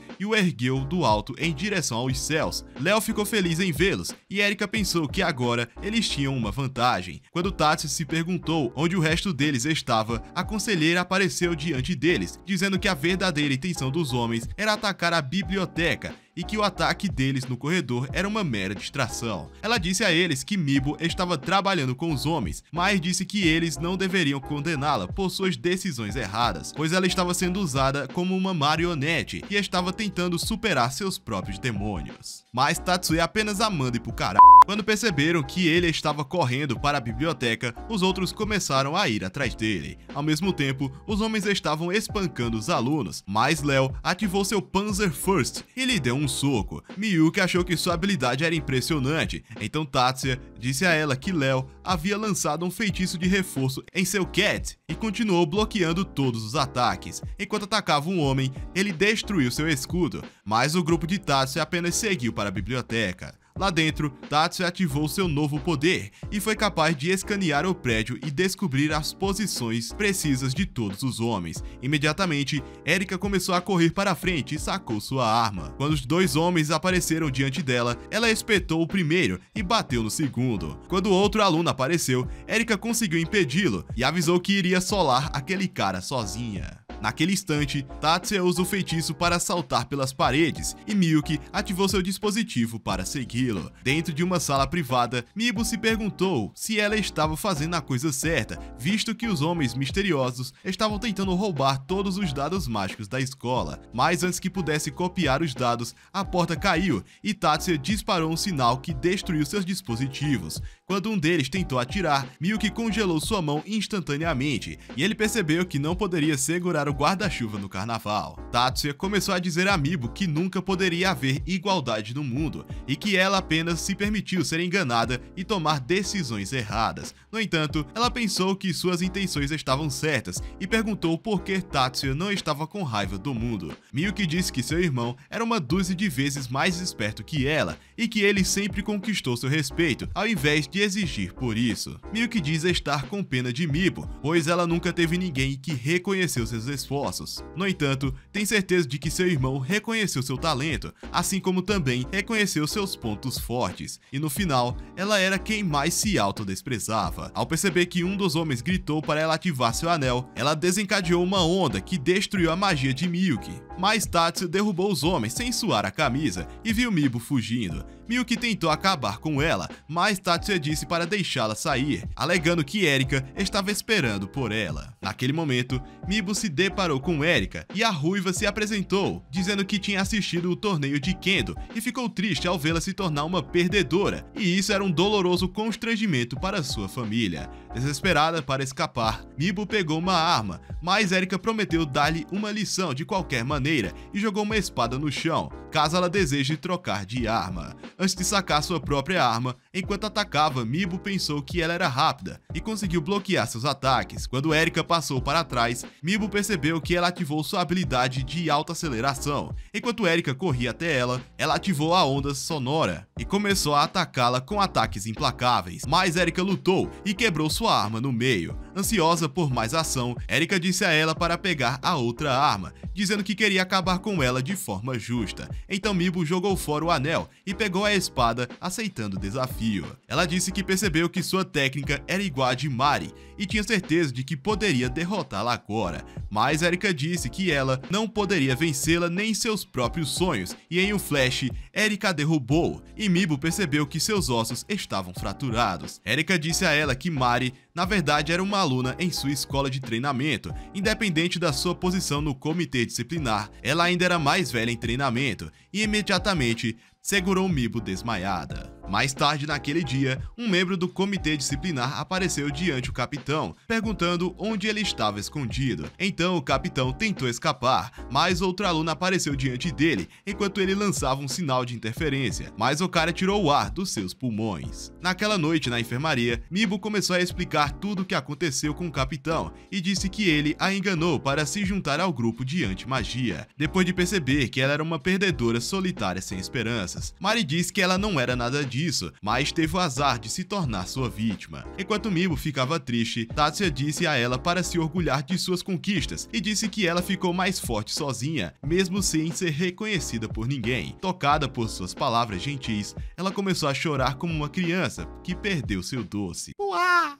e o ergueu do alto em direção aos céus. Léo ficou feliz em vê-los e Erika pensou que agora eles tinham uma vantagem. Quando Tatsuya se perguntou onde o resto deles estava, a conselheira apareceu diante deles, dizendo que a verdadeira intenção dos homens era atacar a biblioteca e que o ataque deles no corredor era uma mera distração. Ela disse a eles que Mibo estava trabalhando com os homens, mas disse que eles não deveriam condená-la por suas decisões erradas, pois ela estava sendo usada como uma marionete e estava tentando superar seus próprios demônios. Mas Tatsuya apenas a manda ir pro caralho. Quando perceberam que ele estava correndo para a biblioteca, os outros começaram a ir atrás dele. Ao mesmo tempo, os homens estavam espancando os alunos, mas Léo ativou seu Panzer First e lhe deu um soco. Miyuki achou que sua habilidade era impressionante, então Tatsuya disse a ela que Léo havia lançado um feitiço de reforço em seu Cat e continuou bloqueando todos os ataques. Enquanto atacava um homem, ele destruiu seu escudo, mas o grupo de Tatsuya apenas seguiu para a biblioteca. Lá dentro, Tatsuya ativou seu novo poder e foi capaz de escanear o prédio e descobrir as posições precisas de todos os homens. Imediatamente, Erika começou a correr para a frente e sacou sua arma. Quando os dois homens apareceram diante dela, ela espetou o primeiro e bateu no segundo. Quando outro aluno apareceu, Erika conseguiu impedi-lo e avisou que iria solar aquele cara sozinha. Naquele instante, Tatsuya usa o feitiço para saltar pelas paredes e Miyuki ativou seu dispositivo para segui-lo. Dentro de uma sala privada, Mibo se perguntou se ela estava fazendo a coisa certa, visto que os homens misteriosos estavam tentando roubar todos os dados mágicos da escola. Mas antes que pudesse copiar os dados, a porta caiu e Tatsuya disparou um sinal que destruiu seus dispositivos. Quando um deles tentou atirar, Miyuki congelou sua mão instantaneamente e ele percebeu que não poderia segurar o guarda-chuva no carnaval. Tatsuya começou a dizer a Mibo que nunca poderia haver igualdade no mundo e que ela apenas se permitiu ser enganada e tomar decisões erradas. No entanto, ela pensou que suas intenções estavam certas e perguntou por que Tatsuya não estava com raiva do mundo. Miyuki disse que seu irmão era uma dúzia de vezes mais esperto que ela e que ele sempre conquistou seu respeito, ao invés de exigir por isso. Miyuki diz estar com pena de Mibo, pois ela nunca teve ninguém que reconheceu seus esforços. No entanto, tem certeza de que seu irmão reconheceu seu talento, assim como também reconheceu seus pontos fortes, e no final, ela era quem mais se autodesprezava. Ao perceber que um dos homens gritou para ela ativar seu anel, ela desencadeou uma onda que destruiu a magia de Miyuki. Mas Tatsuya derrubou os homens sem suar a camisa e viu Mibo fugindo. Miyuki tentou acabar com ela, mas Tatsuya disse para deixá-la sair, alegando que Erika estava esperando por ela. Naquele momento, Mibo se deparou com Erika e a ruiva se apresentou, dizendo que tinha assistido o torneio de Kendo e ficou triste ao vê-la se tornar uma perdedora, e isso era um doloroso constrangimento para sua família. Desesperada para escapar, Mibo pegou uma arma, mas Erika prometeu dar-lhe uma lição de qualquer maneira e jogou uma espada no chão, caso ela deseje trocar de arma. Antes de sacar sua própria arma, enquanto atacava, Mibo pensou que ela era rápida e conseguiu bloquear seus ataques. Quando Erika passou para trás, Mibo percebeu que ela ativou sua habilidade de alta aceleração. Enquanto Erika corria até ela, ela ativou a onda sonora e começou a atacá-la com ataques implacáveis. Mas Erika lutou e quebrou sua arma no meio. Ansiosa por mais ação, Erika disse a ela para pegar a outra arma, dizendo que queria acabar com ela de forma justa. Então Mibo jogou fora o anel e pegou a espada, aceitando o desafio. Ela disse que percebeu que sua técnica era igual a de Mari e tinha certeza de que poderia derrotá-la agora, mas Erika disse que ela não poderia vencê-la nem em seus próprios sonhos, e em um flash, Erika a derrubou, e Mibo percebeu que seus ossos estavam fraturados. Erika disse a ela que Mari, na verdade, era uma aluna em sua escola de treinamento. Independente da sua posição no comitê disciplinar, ela ainda era mais velha em treinamento, e imediatamente segurou Mibo desmaiada. Mais tarde naquele dia, um membro do comitê disciplinar apareceu diante do capitão, perguntando onde ele estava escondido. Então o capitão tentou escapar, mas outro aluno apareceu diante dele, enquanto ele lançava um sinal de interferência, mas o cara tirou o ar dos seus pulmões. Naquela noite na enfermaria, Mibo começou a explicar tudo o que aconteceu com o capitão, e disse que ele a enganou para se juntar ao grupo de anti-magia, depois de perceber que ela era uma perdedora solitária sem esperanças. Mari disse que ela não era nada disso, disso, mas teve o azar de se tornar sua vítima. Enquanto Mibo ficava triste, Tatsuya disse a ela para se orgulhar de suas conquistas e disse que ela ficou mais forte sozinha, mesmo sem ser reconhecida por ninguém. Tocada por suas palavras gentis, ela começou a chorar como uma criança que perdeu seu doce. Uá!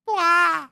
Uá!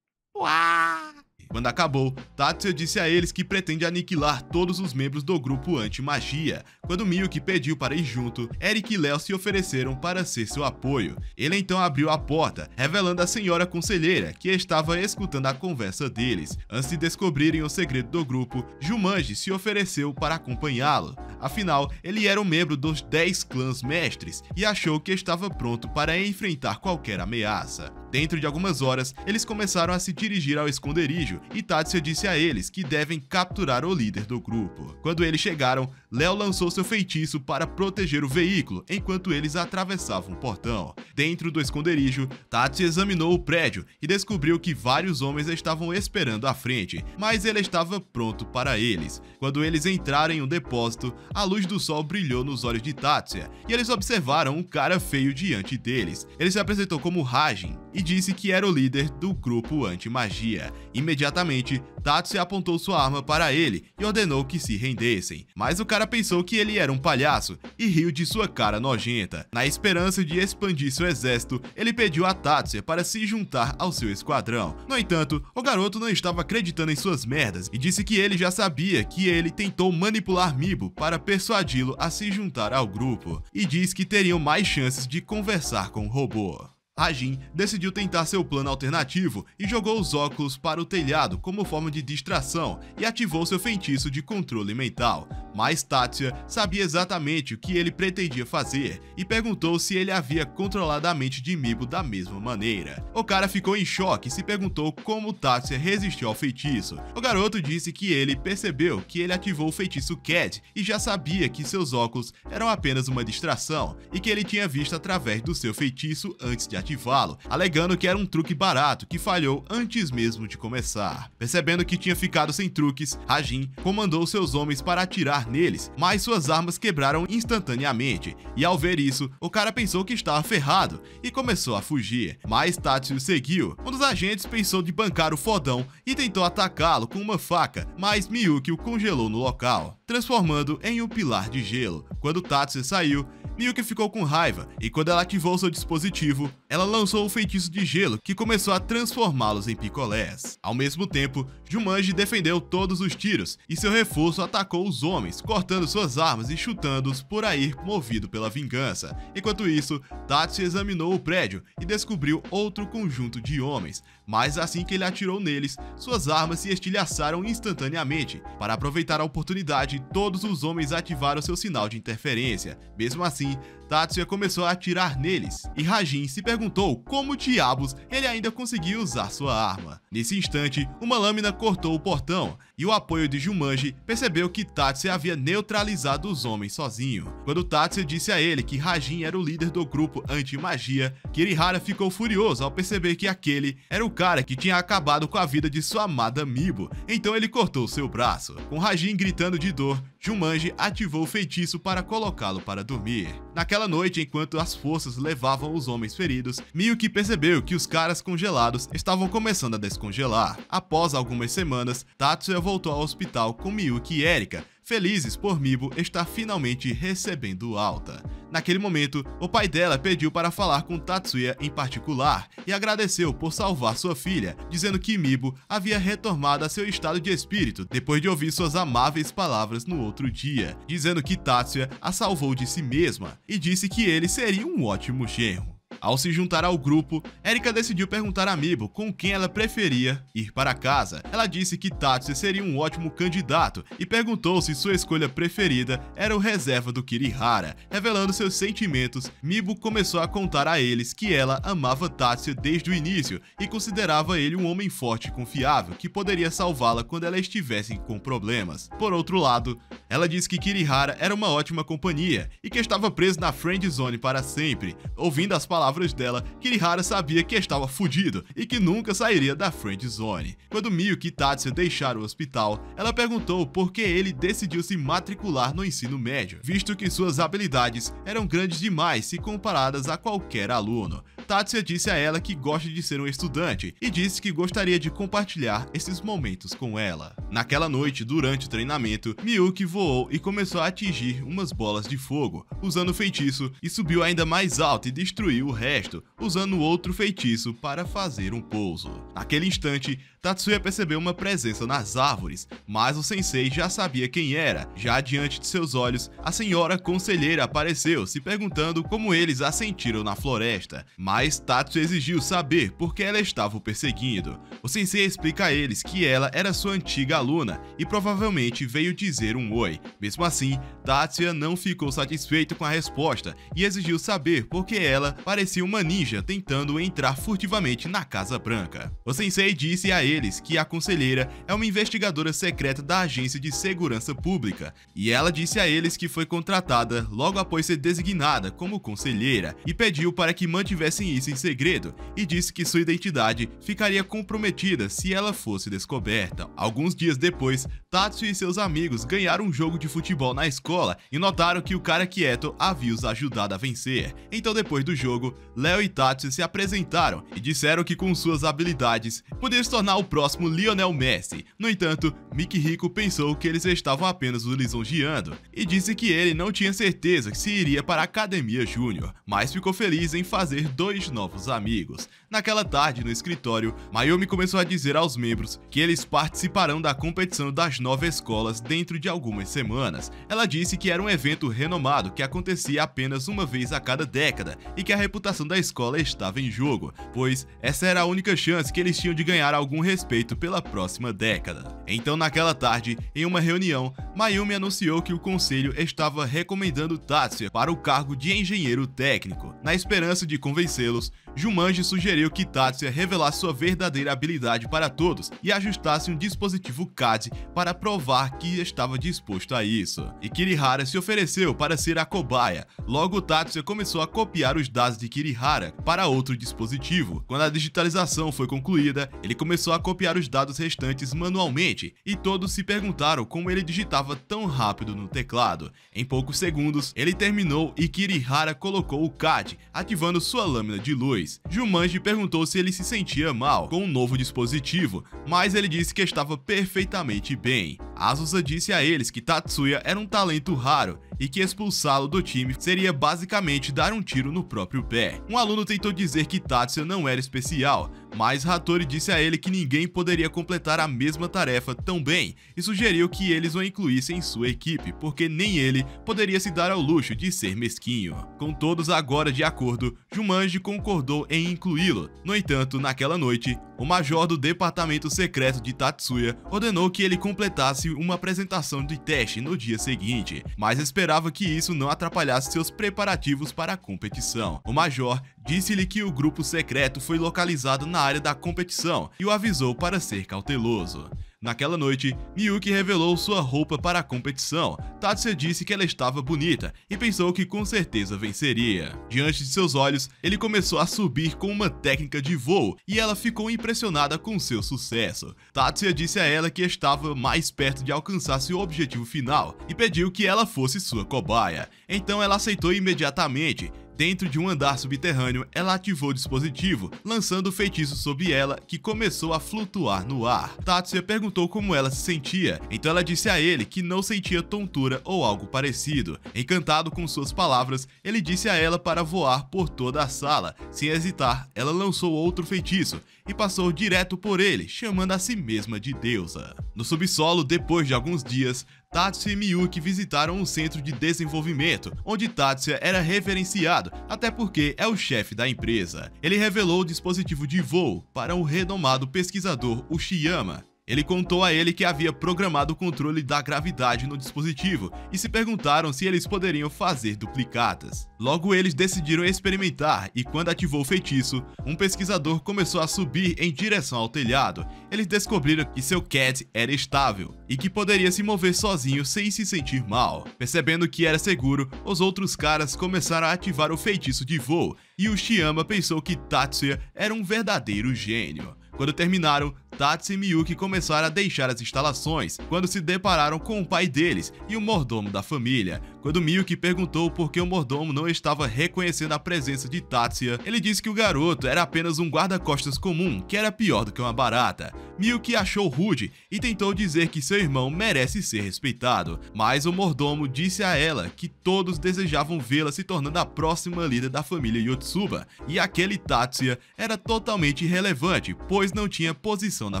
Uá! Quando acabou, Tatsuya disse a eles que pretende aniquilar todos os membros do grupo anti-magia. Quando Miyuki pediu para ir junto, Eric e Léo se ofereceram para ser seu apoio. Ele então abriu a porta, revelando a senhora conselheira, que estava escutando a conversa deles. Antes de descobrirem o segredo do grupo, Jumanji se ofereceu para acompanhá-lo. Afinal, ele era um membro dos 10 clãs mestres e achou que estava pronto para enfrentar qualquer ameaça. Dentro de algumas horas, eles começaram a se dirigir ao esconderijo e Tatsuya disse a eles que devem capturar o líder do grupo. Quando eles chegaram, Léo lançou seu feitiço para proteger o veículo enquanto eles atravessavam o portão. Dentro do esconderijo, Tatsuya examinou o prédio e descobriu que vários homens estavam esperando à frente, mas ele estava pronto para eles. Quando eles entraram em um depósito, a luz do sol brilhou nos olhos de Tatsuya e eles observaram um cara feio diante deles. Ele se apresentou como Hajin e disse que era o líder do grupo anti-magia. Imediatamente, Tatsuya apontou sua arma para ele e ordenou que se rendessem, mas o cara pensou que ele era um palhaço e riu de sua cara nojenta. Na esperança de expandir seu exército, ele pediu a Tatsuya para se juntar ao seu esquadrão. No entanto, o garoto não estava acreditando em suas merdas e disse que ele já sabia que ele tentou manipular Mibo para persuadi-lo a se juntar ao grupo, e diz que teriam mais chances de conversar com o robô. Hajin decidiu tentar seu plano alternativo e jogou os óculos para o telhado como forma de distração e ativou seu feitiço de controle mental. Mas Tatsuya sabia exatamente o que ele pretendia fazer e perguntou se ele havia controlado a mente de Mibo da mesma maneira. O cara ficou em choque e se perguntou como Tatsuya resistiu ao feitiço. O garoto disse que ele percebeu que ele ativou o feitiço CAD e já sabia que seus óculos eram apenas uma distração e que ele tinha visto através do seu feitiço antes de ativá-lo, alegando que era um truque barato que falhou antes mesmo de começar. Percebendo que tinha ficado sem truques, Hajin comandou seus homens para atirar neles, mas suas armas quebraram instantaneamente, e ao ver isso, o cara pensou que estava ferrado e começou a fugir, mas Tatsuya seguiu. Um dos agentes pensou de bancar o fodão e tentou atacá-lo com uma faca, mas Miyuki o congelou no local, transformando em um pilar de gelo. Quando Tatsuya saiu, Miyuki ficou com raiva e quando ela ativou seu dispositivo, ela lançou o feitiço de gelo que começou a transformá-los em picolés. Ao mesmo tempo, Jumanji defendeu todos os tiros e seu reforço atacou os homens, cortando suas armas e chutando-os por aí movido pela vingança. Enquanto isso, Tatsuya examinou o prédio e descobriu outro conjunto de homens, mas assim que ele atirou neles, suas armas se estilhaçaram instantaneamente. Para aproveitar a oportunidade, todos os homens ativaram seu sinal de interferência. Mesmo assim, Tatsuya começou a atirar neles, e Hajin se perguntou como diabos ele ainda conseguia usar sua arma. Nesse instante, uma lâmina cortou o portão, e o apoio de Jumanji percebeu que Tatsuya havia neutralizado os homens sozinho. Quando Tatsuya disse a ele que Hajin era o líder do grupo anti-magia, Kirihara ficou furioso ao perceber que aquele era o cara que tinha acabado com a vida de sua amada Mibo, então ele cortou seu braço. Com Hajin gritando de dor, Jumanji ativou o feitiço para colocá-lo para dormir. Naquela noite, enquanto as forças levavam os homens feridos, Miyuki percebeu que os caras congelados estavam começando a descongelar. Após algumas semanas, Tatsuya voltou ao hospital com Miyuki e Erika, felizes por Mibo estar finalmente recebendo alta. Naquele momento, o pai dela pediu para falar com Tatsuya em particular e agradeceu por salvar sua filha, dizendo que Mibo havia retornado a seu estado de espírito depois de ouvir suas amáveis palavras no outro dia, dizendo que Tatsuya a salvou de si mesma e disse que ele seria um ótimo genro. Ao se juntar ao grupo, Erika decidiu perguntar a Mibo com quem ela preferia ir para casa. Ela disse que Tatsuya seria um ótimo candidato e perguntou se sua escolha preferida era o reserva do Kirihara. Revelando seus sentimentos, Mibo começou a contar a eles que ela amava Tatsuya desde o início e considerava ele um homem forte e confiável que poderia salvá-la quando ela estivesse com problemas. Por outro lado, ela disse que Kirihara era uma ótima companhia e que estava preso na friend zone para sempre. Ouvindo as palavras palavras dela, Kirihara sabia que estava fudido e que nunca sairia da friend zone. Quando Miyuki e Tatsuya deixaram o hospital, ela perguntou por que ele decidiu se matricular no ensino médio, visto que suas habilidades eram grandes demais se comparadas a qualquer aluno. Tatsuya disse a ela que gosta de ser um estudante e disse que gostaria de compartilhar esses momentos com ela. Naquela noite, durante o treinamento, Miyuki voou e começou a atingir umas bolas de fogo, usando o feitiço, e subiu ainda mais alto e destruiu o resto, usando outro feitiço para fazer um pouso. Naquele instante, Tatsuya percebeu uma presença nas árvores, mas o sensei já sabia quem era. Já diante de seus olhos, a senhora conselheira apareceu, se perguntando como eles a sentiram na floresta, mas Tatsuya exigiu saber por que ela estava o perseguindo. O sensei explica a eles que ela era sua antiga aluna e provavelmente veio dizer um oi. Mesmo assim, Tatsuya não ficou satisfeito com a resposta e exigiu saber por que ela parecia uma ninja tentando entrar furtivamente na Casa Branca. O sensei disse a eles que a conselheira é uma investigadora secreta da Agência de Segurança Pública, e ela disse a eles que foi contratada logo após ser designada como conselheira e pediu para que mantivessem isso em segredo, e disse que sua identidade ficaria comprometida se ela fosse descoberta. Alguns dias depois, Tatsuya e seus amigos ganharam um jogo de futebol na escola e notaram que o cara quieto havia os ajudado a vencer. Então, depois do jogo, Léo e Tatsuya se apresentaram e disseram que com suas habilidades poderiam se tornar o próximo Lionel Messi. No entanto, Mikihiko pensou que eles estavam apenas o lisonjeando e disse que ele não tinha certeza se iria para a Academia Júnior, mas ficou feliz em fazer 2 novos amigos. Naquela tarde, no escritório, Mayumi começou a dizer aos membros que eles participarão da competição das 9 escolas dentro de algumas semanas. Ela disse que era um evento renomado que acontecia apenas uma vez a cada década e que a reputação da escola estava em jogo, pois essa era a única chance que eles tinham de ganhar algum respeito pela próxima década. Então, naquela tarde, em uma reunião, Mayumi anunciou que o conselho estava recomendando Tatsuya para o cargo de engenheiro técnico. Na esperança de convencê-los, Jumanji sugeriu que Tatsuya revelasse sua verdadeira habilidade para todos e ajustasse um dispositivo CAD para provar que estava disposto a isso. E Kirihara se ofereceu para ser a cobaia. Logo, Tatsuya começou a copiar os dados de Kirihara para outro dispositivo. Quando a digitalização foi concluída, ele começou a copiar os dados restantes manualmente, e todos se perguntaram como ele digitava tão rápido no teclado. Em poucos segundos, ele terminou e Kirihara colocou o CAD, ativando sua lâmina de luz. Jumanji perguntou se ele se sentia mal com o novo dispositivo, mas ele disse que estava perfeitamente bem. Azusa disse a eles que Tatsuya era um talento raro e que expulsá-lo do time seria basicamente dar um tiro no próprio pé. Um aluno tentou dizer que Tatsuya não era especial, mas Hattori disse a ele que ninguém poderia completar a mesma tarefa tão bem e sugeriu que eles o incluíssem em sua equipe, porque nem ele poderia se dar ao luxo de ser mesquinho. Com todos agora de acordo, Jumanji concordou em incluí-lo. No entanto, naquela noite, o major do departamento secreto de Tatsuya ordenou que ele completasse uma apresentação de teste no dia seguinte, mas esperava que isso não atrapalhasse seus preparativos para a competição. O major disse-lhe que o grupo secreto foi localizado na área da competição e o avisou para ser cauteloso. Naquela noite, Miyuki revelou sua roupa para a competição. Tatsuya disse que ela estava bonita e pensou que com certeza venceria. Diante de seus olhos, ele começou a subir com uma técnica de voo e ela ficou impressionada com seu sucesso. Tatsuya disse a ela que estava mais perto de alcançar seu objetivo final e pediu que ela fosse sua cobaia. Então ela aceitou imediatamente. Dentro de um andar subterrâneo, ela ativou o dispositivo, lançando o feitiço sobre ela, que começou a flutuar no ar. Tatsuya perguntou como ela se sentia, então ela disse a ele que não sentia tontura ou algo parecido. Encantado com suas palavras, ele disse a ela para voar por toda a sala. Sem hesitar, ela lançou outro feitiço e passou direto por ele, chamando a si mesma de deusa. No subsolo, depois de alguns dias, Tatsuya e Miyuki visitaram um centro de desenvolvimento, onde Tatsuya era reverenciado, até porque é o chefe da empresa. Ele revelou o dispositivo de voo para o renomado pesquisador Uchiyama, Ele contou a ele que havia programado o controle da gravidade no dispositivo e se perguntaram se eles poderiam fazer duplicatas. Logo eles decidiram experimentar e quando ativou o feitiço, um pesquisador começou a subir em direção ao telhado. Eles descobriram que seu CAD era estável e que poderia se mover sozinho sem se sentir mal. Percebendo que era seguro, os outros caras começaram a ativar o feitiço de voo e Uchiyama pensou que Tatsuya era um verdadeiro gênio. Quando terminaram, Tatsuya e Miyuki começaram a deixar as instalações, quando se depararam com o pai deles e o mordomo da família. Quando Miyuki perguntou por que o mordomo não estava reconhecendo a presença de Tatsuya, ele disse que o garoto era apenas um guarda-costas comum, que era pior do que uma barata. Miyuki achou rude e tentou dizer que seu irmão merece ser respeitado, mas o mordomo disse a ela que todos desejavam vê-la se tornando a próxima líder da família Yotsuba, e aquele Tatsuya era totalmente irrelevante, pois não tinha posição na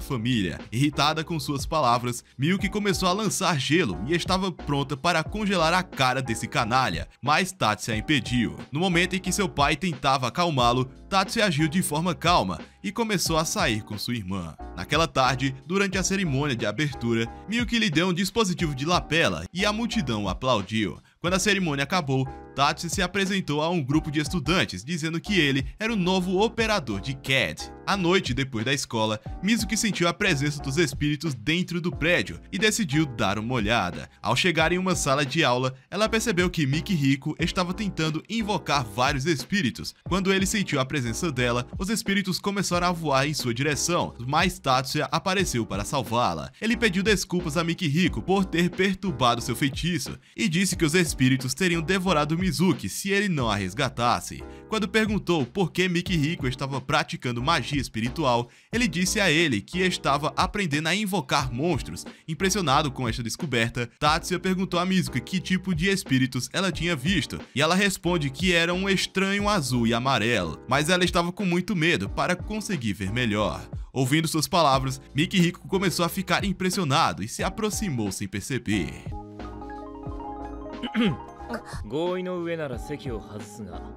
família. Irritada com suas palavras, Miyuki começou a lançar gelo e estava pronta para congelar a cara desse canalha, mas Tatsuya a impediu. No momento em que seu pai tentava acalmá-lo, Tatsuya agiu de forma calma e começou a sair com sua irmã. Naquela tarde, durante a cerimônia de abertura, Miyuki lhe deu um dispositivo de lapela e a multidão aplaudiu. Quando a cerimônia acabou, Tatsuya se apresentou a um grupo de estudantes, dizendo que ele era o novo operador de CAD. À noite, depois da escola, Mizuki sentiu a presença dos espíritos dentro do prédio e decidiu dar uma olhada. Ao chegar em uma sala de aula, ela percebeu que Mikihiko estava tentando invocar vários espíritos. Quando ele sentiu a presença dela, os espíritos começaram a voar em sua direção, mas Tatsuya apareceu para salvá-la. Ele pediu desculpas a Mikihiko por ter perturbado seu feitiço e disse que os espíritos teriam devorado Mizuki se ele não a resgatasse. Quando perguntou por que Mikihiko estava praticando magia espiritual, ele disse a ele que estava aprendendo a invocar monstros. Impressionado com esta descoberta, Tatsuya perguntou a Mizuki que tipo de espíritos ela tinha visto, e ela responde que era um estranho azul e amarelo, mas ela estava com muito medo para conseguir ver melhor. Ouvindo suas palavras, Mikihiko começou a ficar impressionado e se aproximou sem perceber.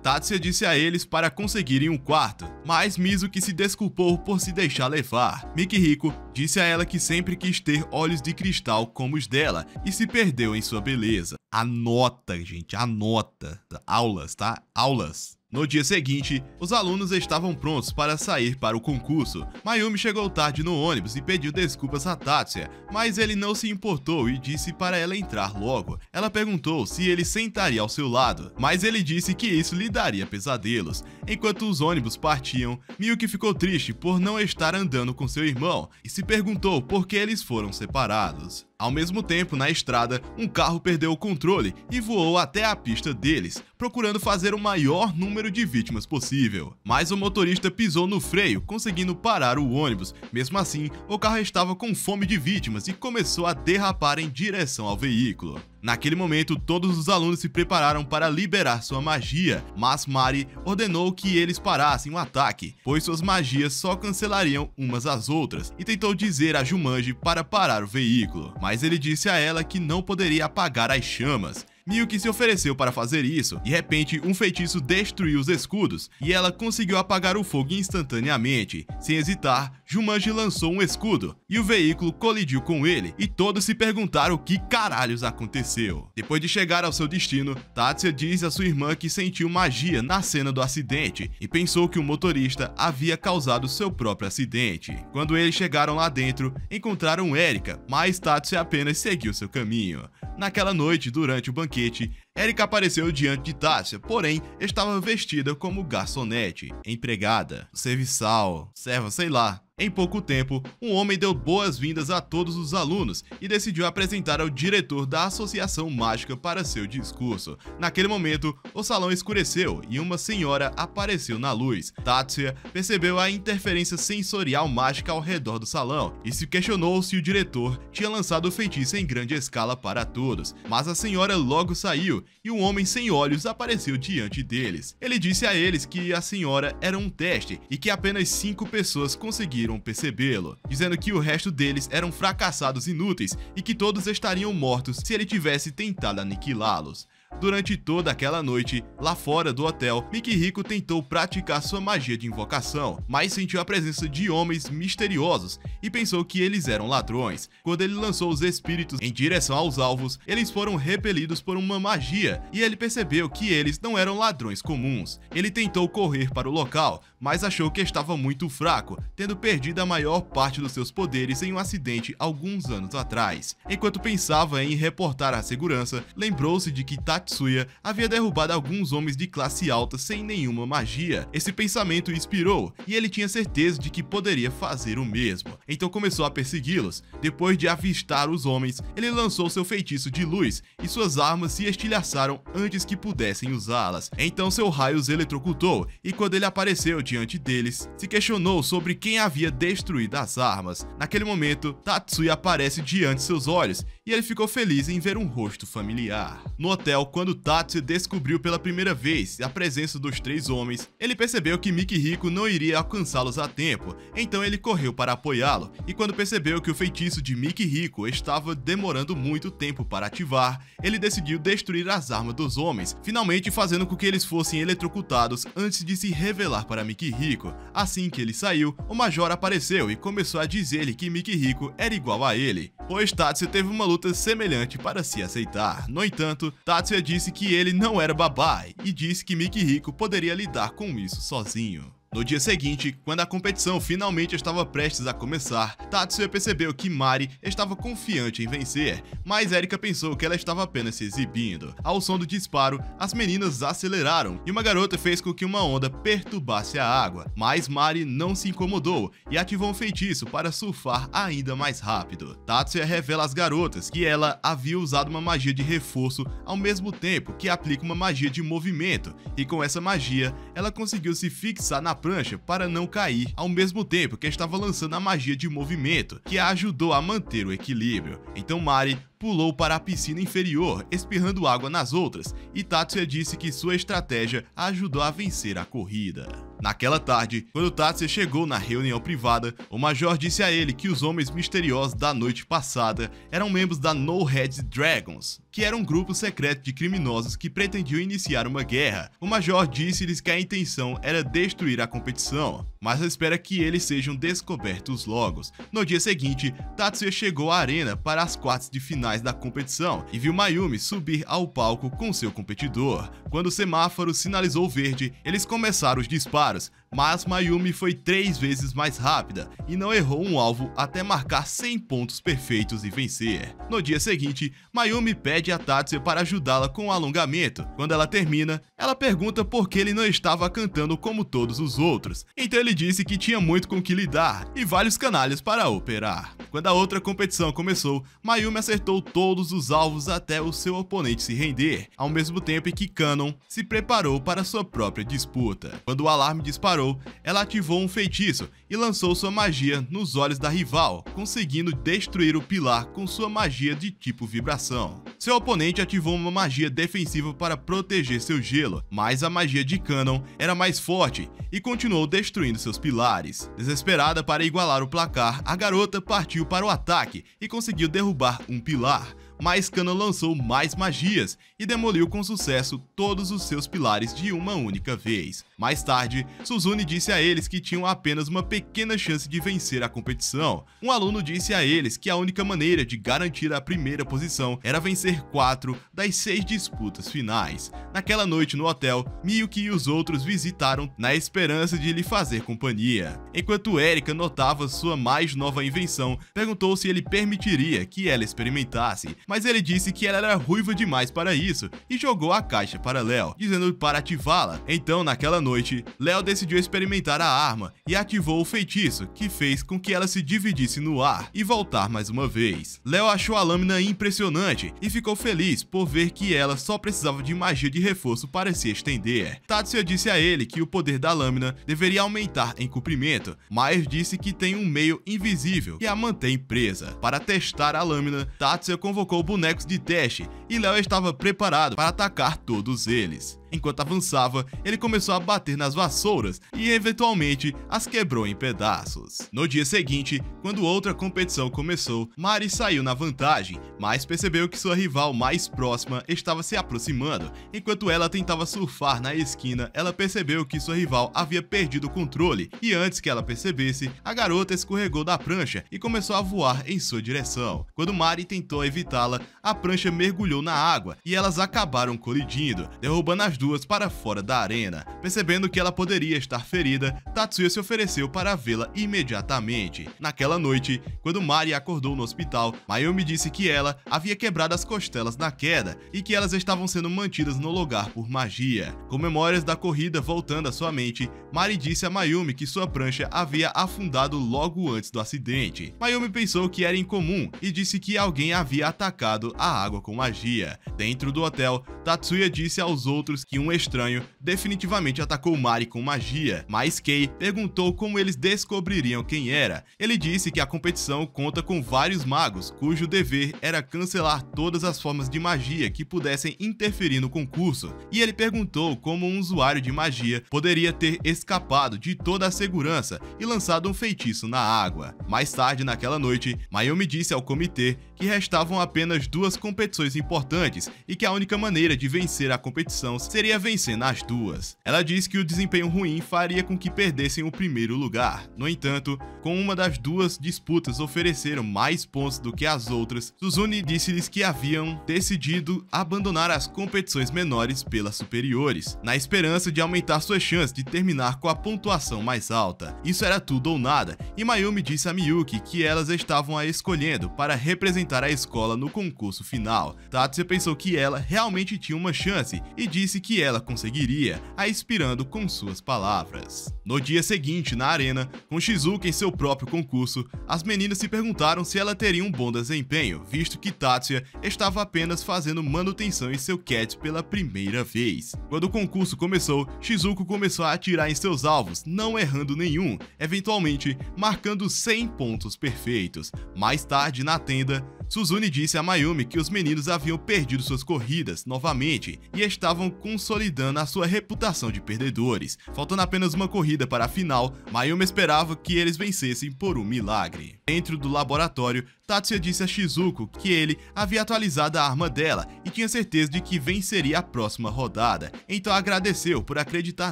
Tatsuya disse a eles para conseguirem um quarto, mas Mizuki se desculpou por se deixar levar. Mikihiko disse a ela que sempre quis ter olhos de cristal como os dela e se perdeu em sua beleza. Anota, gente, anota. Aulas, tá? Aulas. No dia seguinte, os alunos estavam prontos para sair para o concurso. Mayumi chegou tarde no ônibus e pediu desculpas a Tatsuya, mas ele não se importou e disse para ela entrar logo. Ela perguntou se ele sentaria ao seu lado, mas ele disse que isso lhe daria pesadelos. Enquanto os ônibus partiam, Miyuki ficou triste por não estar andando com seu irmão e se perguntou por que eles foram separados. Ao mesmo tempo, na estrada, um carro perdeu o controle e voou até a pista deles, procurando fazer o maior número de vítimas possível. Mas o motorista pisou no freio, conseguindo parar o ônibus. Mesmo assim, o carro estava com fome de vítimas e começou a derrapar em direção ao veículo. Naquele momento, todos os alunos se prepararam para liberar sua magia, mas Mari ordenou que eles parassem o ataque, pois suas magias só cancelariam umas às outras, e tentou dizer a Jumanji para parar o veículo, mas ele disse a ela que não poderia apagar as chamas. Miyuki se ofereceu para fazer isso, de repente um feitiço destruiu os escudos, e ela conseguiu apagar o fogo instantaneamente. Sem hesitar, Jumanji lançou um escudo, e o veículo colidiu com ele, e todos se perguntaram o que caralhos aconteceu. Depois de chegar ao seu destino, Tatsuya diz a sua irmã que sentiu magia na cena do acidente, e pensou que o motorista havia causado seu próprio acidente. Quando eles chegaram lá dentro, encontraram Erika, mas Tatsuya apenas seguiu seu caminho. Naquela noite, durante o banquete, Erika apareceu diante de Tatsuya, porém estava vestida como garçonete, empregada, serviçal, serva, sei lá. Em pouco tempo, um homem deu boas-vindas a todos os alunos e decidiu apresentar ao diretor da Associação Mágica para seu discurso. Naquele momento, o salão escureceu e uma senhora apareceu na luz. Tatsuya percebeu a interferência sensorial mágica ao redor do salão e se questionou se o diretor tinha lançado o feitiço em grande escala para todos. Mas a senhora logo saiu e um homem sem olhos apareceu diante deles. Ele disse a eles que a senhora era um teste e que apenas 5 pessoas conseguiram percebê-lo, dizendo que o resto deles eram fracassados inúteis e que todos estariam mortos se ele tivesse tentado aniquilá-los. Durante toda aquela noite, lá fora do hotel, Mikihiko tentou praticar sua magia de invocação, mas sentiu a presença de homens misteriosos e pensou que eles eram ladrões. Quando ele lançou os espíritos em direção aos alvos, eles foram repelidos por uma magia e ele percebeu que eles não eram ladrões comuns. Ele tentou correr para o local, mas achou que estava muito fraco, tendo perdido a maior parte dos seus poderes em um acidente alguns anos atrás. Enquanto pensava em reportar à segurança, lembrou-se de que Tatsuya havia derrubado alguns homens de classe alta sem nenhuma magia. Esse pensamento o inspirou e ele tinha certeza de que poderia fazer o mesmo. Então começou a persegui-los. Depois de avistar os homens, ele lançou seu feitiço de luz e suas armas se estilhaçaram antes que pudessem usá-las. Então seu raio os eletrocutou e quando ele apareceu diante deles, se questionou sobre quem havia destruído as armas. Naquele momento, Tatsuya aparece diante de seus olhos e ele ficou feliz em ver um rosto familiar. No hotel, quando Tatsuya descobriu pela primeira vez a presença dos 3 homens, ele percebeu que Mikihiko não iria alcançá-los a tempo, então ele correu para apoiá-lo, e quando percebeu que o feitiço de Mikihiko estava demorando muito tempo para ativar, ele decidiu destruir as armas dos homens, finalmente fazendo com que eles fossem eletrocutados antes de se revelar para Mikihiko. Assim que ele saiu, o Major apareceu e começou a dizer-lhe que Mikihiko era igual a ele, pois Tatsuya teve uma luta semelhante para se aceitar. No entanto, Tatsuya disse que ele não era babai e disse que Mikihiko poderia lidar com isso sozinho. No dia seguinte, quando a competição finalmente estava prestes a começar, Tatsuya percebeu que Mari estava confiante em vencer, mas Erika pensou que ela estava apenas se exibindo. Ao som do disparo, as meninas aceleraram e uma garota fez com que uma onda perturbasse a água, mas Mari não se incomodou e ativou um feitiço para surfar ainda mais rápido. Tatsuya revela às garotas que ela havia usado uma magia de reforço ao mesmo tempo que aplica uma magia de movimento, e com essa magia, ela conseguiu se fixar na prancha para não cair, ao mesmo tempo que estava lançando a magia de movimento, que a ajudou a manter o equilíbrio. Então Mari pulou para a piscina inferior, espirrando água nas outras, e Tatsuya disse que sua estratégia a ajudou a vencer a corrida. Naquela tarde, quando Tatsuya chegou na reunião privada, o Major disse a ele que os homens misteriosos da noite passada eram membros da No-Head Dragons, que era um grupo secreto de criminosos que pretendiam iniciar uma guerra. O Major disse-lhes que a intenção era destruir a competição, mas espera que eles sejam descobertos logo. No dia seguinte, Tatsuya chegou à arena para as quartas de finais da competição e viu Mayumi subir ao palco com seu competidor. Quando o semáforo sinalizou verde, eles começaram os disparos, mas Mayumi foi 3 vezes mais rápida e não errou um alvo até marcar 100 pontos perfeitos e vencer. No dia seguinte, Mayumi pede a Tatsuya para ajudá-la com o alongamento. Quando ela termina, ela pergunta por que ele não estava cantando como todos os outros. Então ele disse que tinha muito com que lidar e vários canalhas para operar. Quando a outra competição começou, Mayumi acertou todos os alvos até o seu oponente se render, ao mesmo tempo em que Kanon se preparou para sua própria disputa. Quando o alarme disparou, ela ativou um feitiço e lançou sua magia nos olhos da rival, conseguindo destruir o pilar com sua magia de tipo vibração. Seu oponente ativou uma magia defensiva para proteger seu gelo, mas a magia de Kanon era mais forte e continuou destruindo seus pilares. Desesperada para igualar o placar, a garota partiu para o ataque e conseguiu derrubar um pilar, mas Kanon lançou mais magias e demoliu com sucesso todos os seus pilares de uma única vez. Mais tarde, Suzune disse a eles que tinham apenas uma pequena chance de vencer a competição. Um aluno disse a eles que a única maneira de garantir a primeira posição era vencer 4 das 6 disputas finais. Naquela noite no hotel, Miyuki e os outros visitaram na esperança de lhe fazer companhia. Enquanto Erika notava sua mais nova invenção, perguntou se ele permitiria que ela experimentasse, mas ele disse que ela era ruiva demais para isso e jogou a caixa para Léo, dizendo para ativá-la. Então, naquela noite, Léo decidiu experimentar a arma e ativou o feitiço, que fez com que ela se dividisse no ar e voltar mais uma vez. Léo achou a lâmina impressionante e ficou feliz por ver que ela só precisava de magia de reforço para se estender. Tatsuya disse a ele que o poder da lâmina deveria aumentar em comprimento, mas disse que tem um meio invisível que a mantém presa. Para testar a lâmina, Tatsuya convocou bonecos de teste e Léo estava preparado para atacar todos eles. Enquanto avançava, ele começou a bater nas vassouras e eventualmente as quebrou em pedaços. No dia seguinte, quando outra competição começou, Mari saiu na vantagem, mas percebeu que sua rival mais próxima estava se aproximando. Enquanto ela tentava surfar na esquina, ela percebeu que sua rival havia perdido o controle e antes que ela percebesse, a garota escorregou da prancha e começou a voar em sua direção. Quando Mari tentou evitá-la, a prancha mergulhou na água e elas acabaram colidindo, derrubando as duas para fora da arena. Percebendo que ela poderia estar ferida, Tatsuya se ofereceu para vê-la imediatamente. Naquela noite, quando Mari acordou no hospital, Mayumi disse que ela havia quebrado as costelas na queda e que elas estavam sendo mantidas no lugar por magia. Com memórias da corrida voltando à sua mente, Mari disse a Mayumi que sua prancha havia afundado logo antes do acidente. Mayumi pensou que era incomum e disse que alguém havia atacado a água com magia. Dentro do hotel, Tatsuya disse aos outros que um estranho definitivamente atacou Mari com magia, mas Kei perguntou como eles descobririam quem era. Ele disse que a competição conta com vários magos, cujo dever era cancelar todas as formas de magia que pudessem interferir no concurso, e ele perguntou como um usuário de magia poderia ter escapado de toda a segurança e lançado um feitiço na água. Mais tarde naquela noite, Mayumi disse ao comitê que restavam apenas 2 competições importantes e que a única maneira de vencer a competição seria vencer nas duas. Ela disse que o desempenho ruim faria com que perdessem o primeiro lugar. No entanto, com uma das 2 disputas ofereceram mais pontos do que as outras, Suzune disse-lhes que haviam decidido abandonar as competições menores pelas superiores, na esperança de aumentar suas chances de terminar com a pontuação mais alta. Isso era tudo ou nada, e Mayumi disse a Miyuki que elas estavam a escolhendo para representar a escola no concurso final. Tatsuya pensou que ela realmente tinha uma chance e disse que ela conseguiria, a inspirando com suas palavras. No dia seguinte, na arena, com Shizuka em seu próprio concurso, as meninas se perguntaram se ela teria um bom desempenho, visto que Tatsuya estava apenas fazendo manutenção em seu cat pela primeira vez. Quando o concurso começou, Shizuko começou a atirar em seus alvos, não errando nenhum, eventualmente marcando 100 pontos perfeitos. Mais tarde, na tenda, Suzune disse a Mayumi que os meninos haviam perdido suas corridas novamente e estavam consolidando a sua reputação de perdedores. Faltando apenas uma corrida para a final, Mayumi esperava que eles vencessem por um milagre. Dentro do laboratório, Tatsuya disse a Shizuko que ele havia atualizado a arma dela e tinha certeza de que venceria a próxima rodada, então agradeceu por acreditar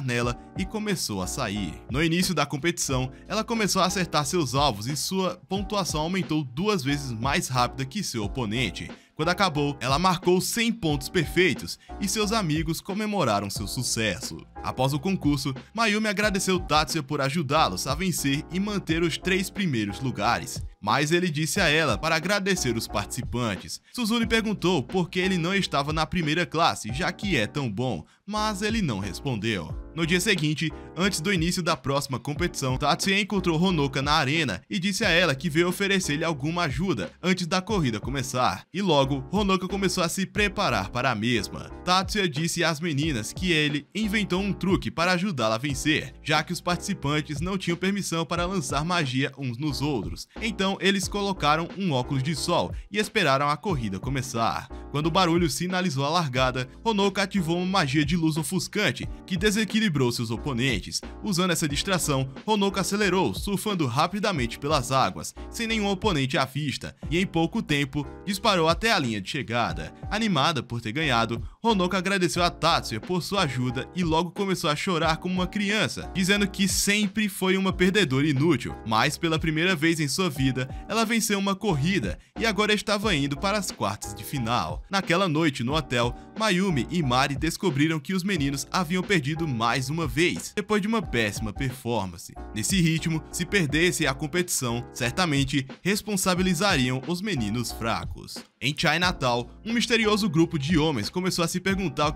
nela e começou a sair. No início da competição, ela começou a acertar seus alvos e sua pontuação aumentou 2 vezes mais rápida que seu oponente. Quando acabou, ela marcou 100 pontos perfeitos e seus amigos comemoraram seu sucesso. Após o concurso, Mayumi agradeceu Tatsuya por ajudá-los a vencer e manter os 3 primeiros lugares, mas ele disse a ela para agradecer os participantes. Suzune perguntou por que ele não estava na primeira classe, já que é tão bom, mas ele não respondeu. No dia seguinte, antes do início da próxima competição, Tatsuya encontrou Honoka na arena e disse a ela que veio oferecer-lhe alguma ajuda antes da corrida começar, e logo Honoka começou a se preparar para a mesma. Tatsuya disse às meninas que ele inventou um truque para ajudá-la a vencer, já que os participantes não tinham permissão para lançar magia uns nos outros, então eles colocaram um óculos de sol e esperaram a corrida começar. Quando o barulho sinalizou a largada, Honoka ativou uma magia de luz ofuscante que desequilibrou seus oponentes. Usando essa distração, Honoka acelerou, surfando rapidamente pelas águas, sem nenhum oponente à vista, e em pouco tempo disparou até a linha de chegada. Animada por ter ganhado, Honoka agradeceu a Tatsuya por sua ajuda e logo começou a chorar como uma criança, dizendo que sempre foi uma perdedora inútil, mas pela primeira vez em sua vida, ela venceu uma corrida e agora estava indo para as quartas de final. Naquela noite no hotel, Mayumi e Mari descobriram que os meninos haviam perdido mais uma vez, depois de uma péssima performance. Nesse ritmo, se perdesse a competição, certamente responsabilizariam os meninos fracos. Em Chinatown, um misterioso grupo de homens começou a se perguntar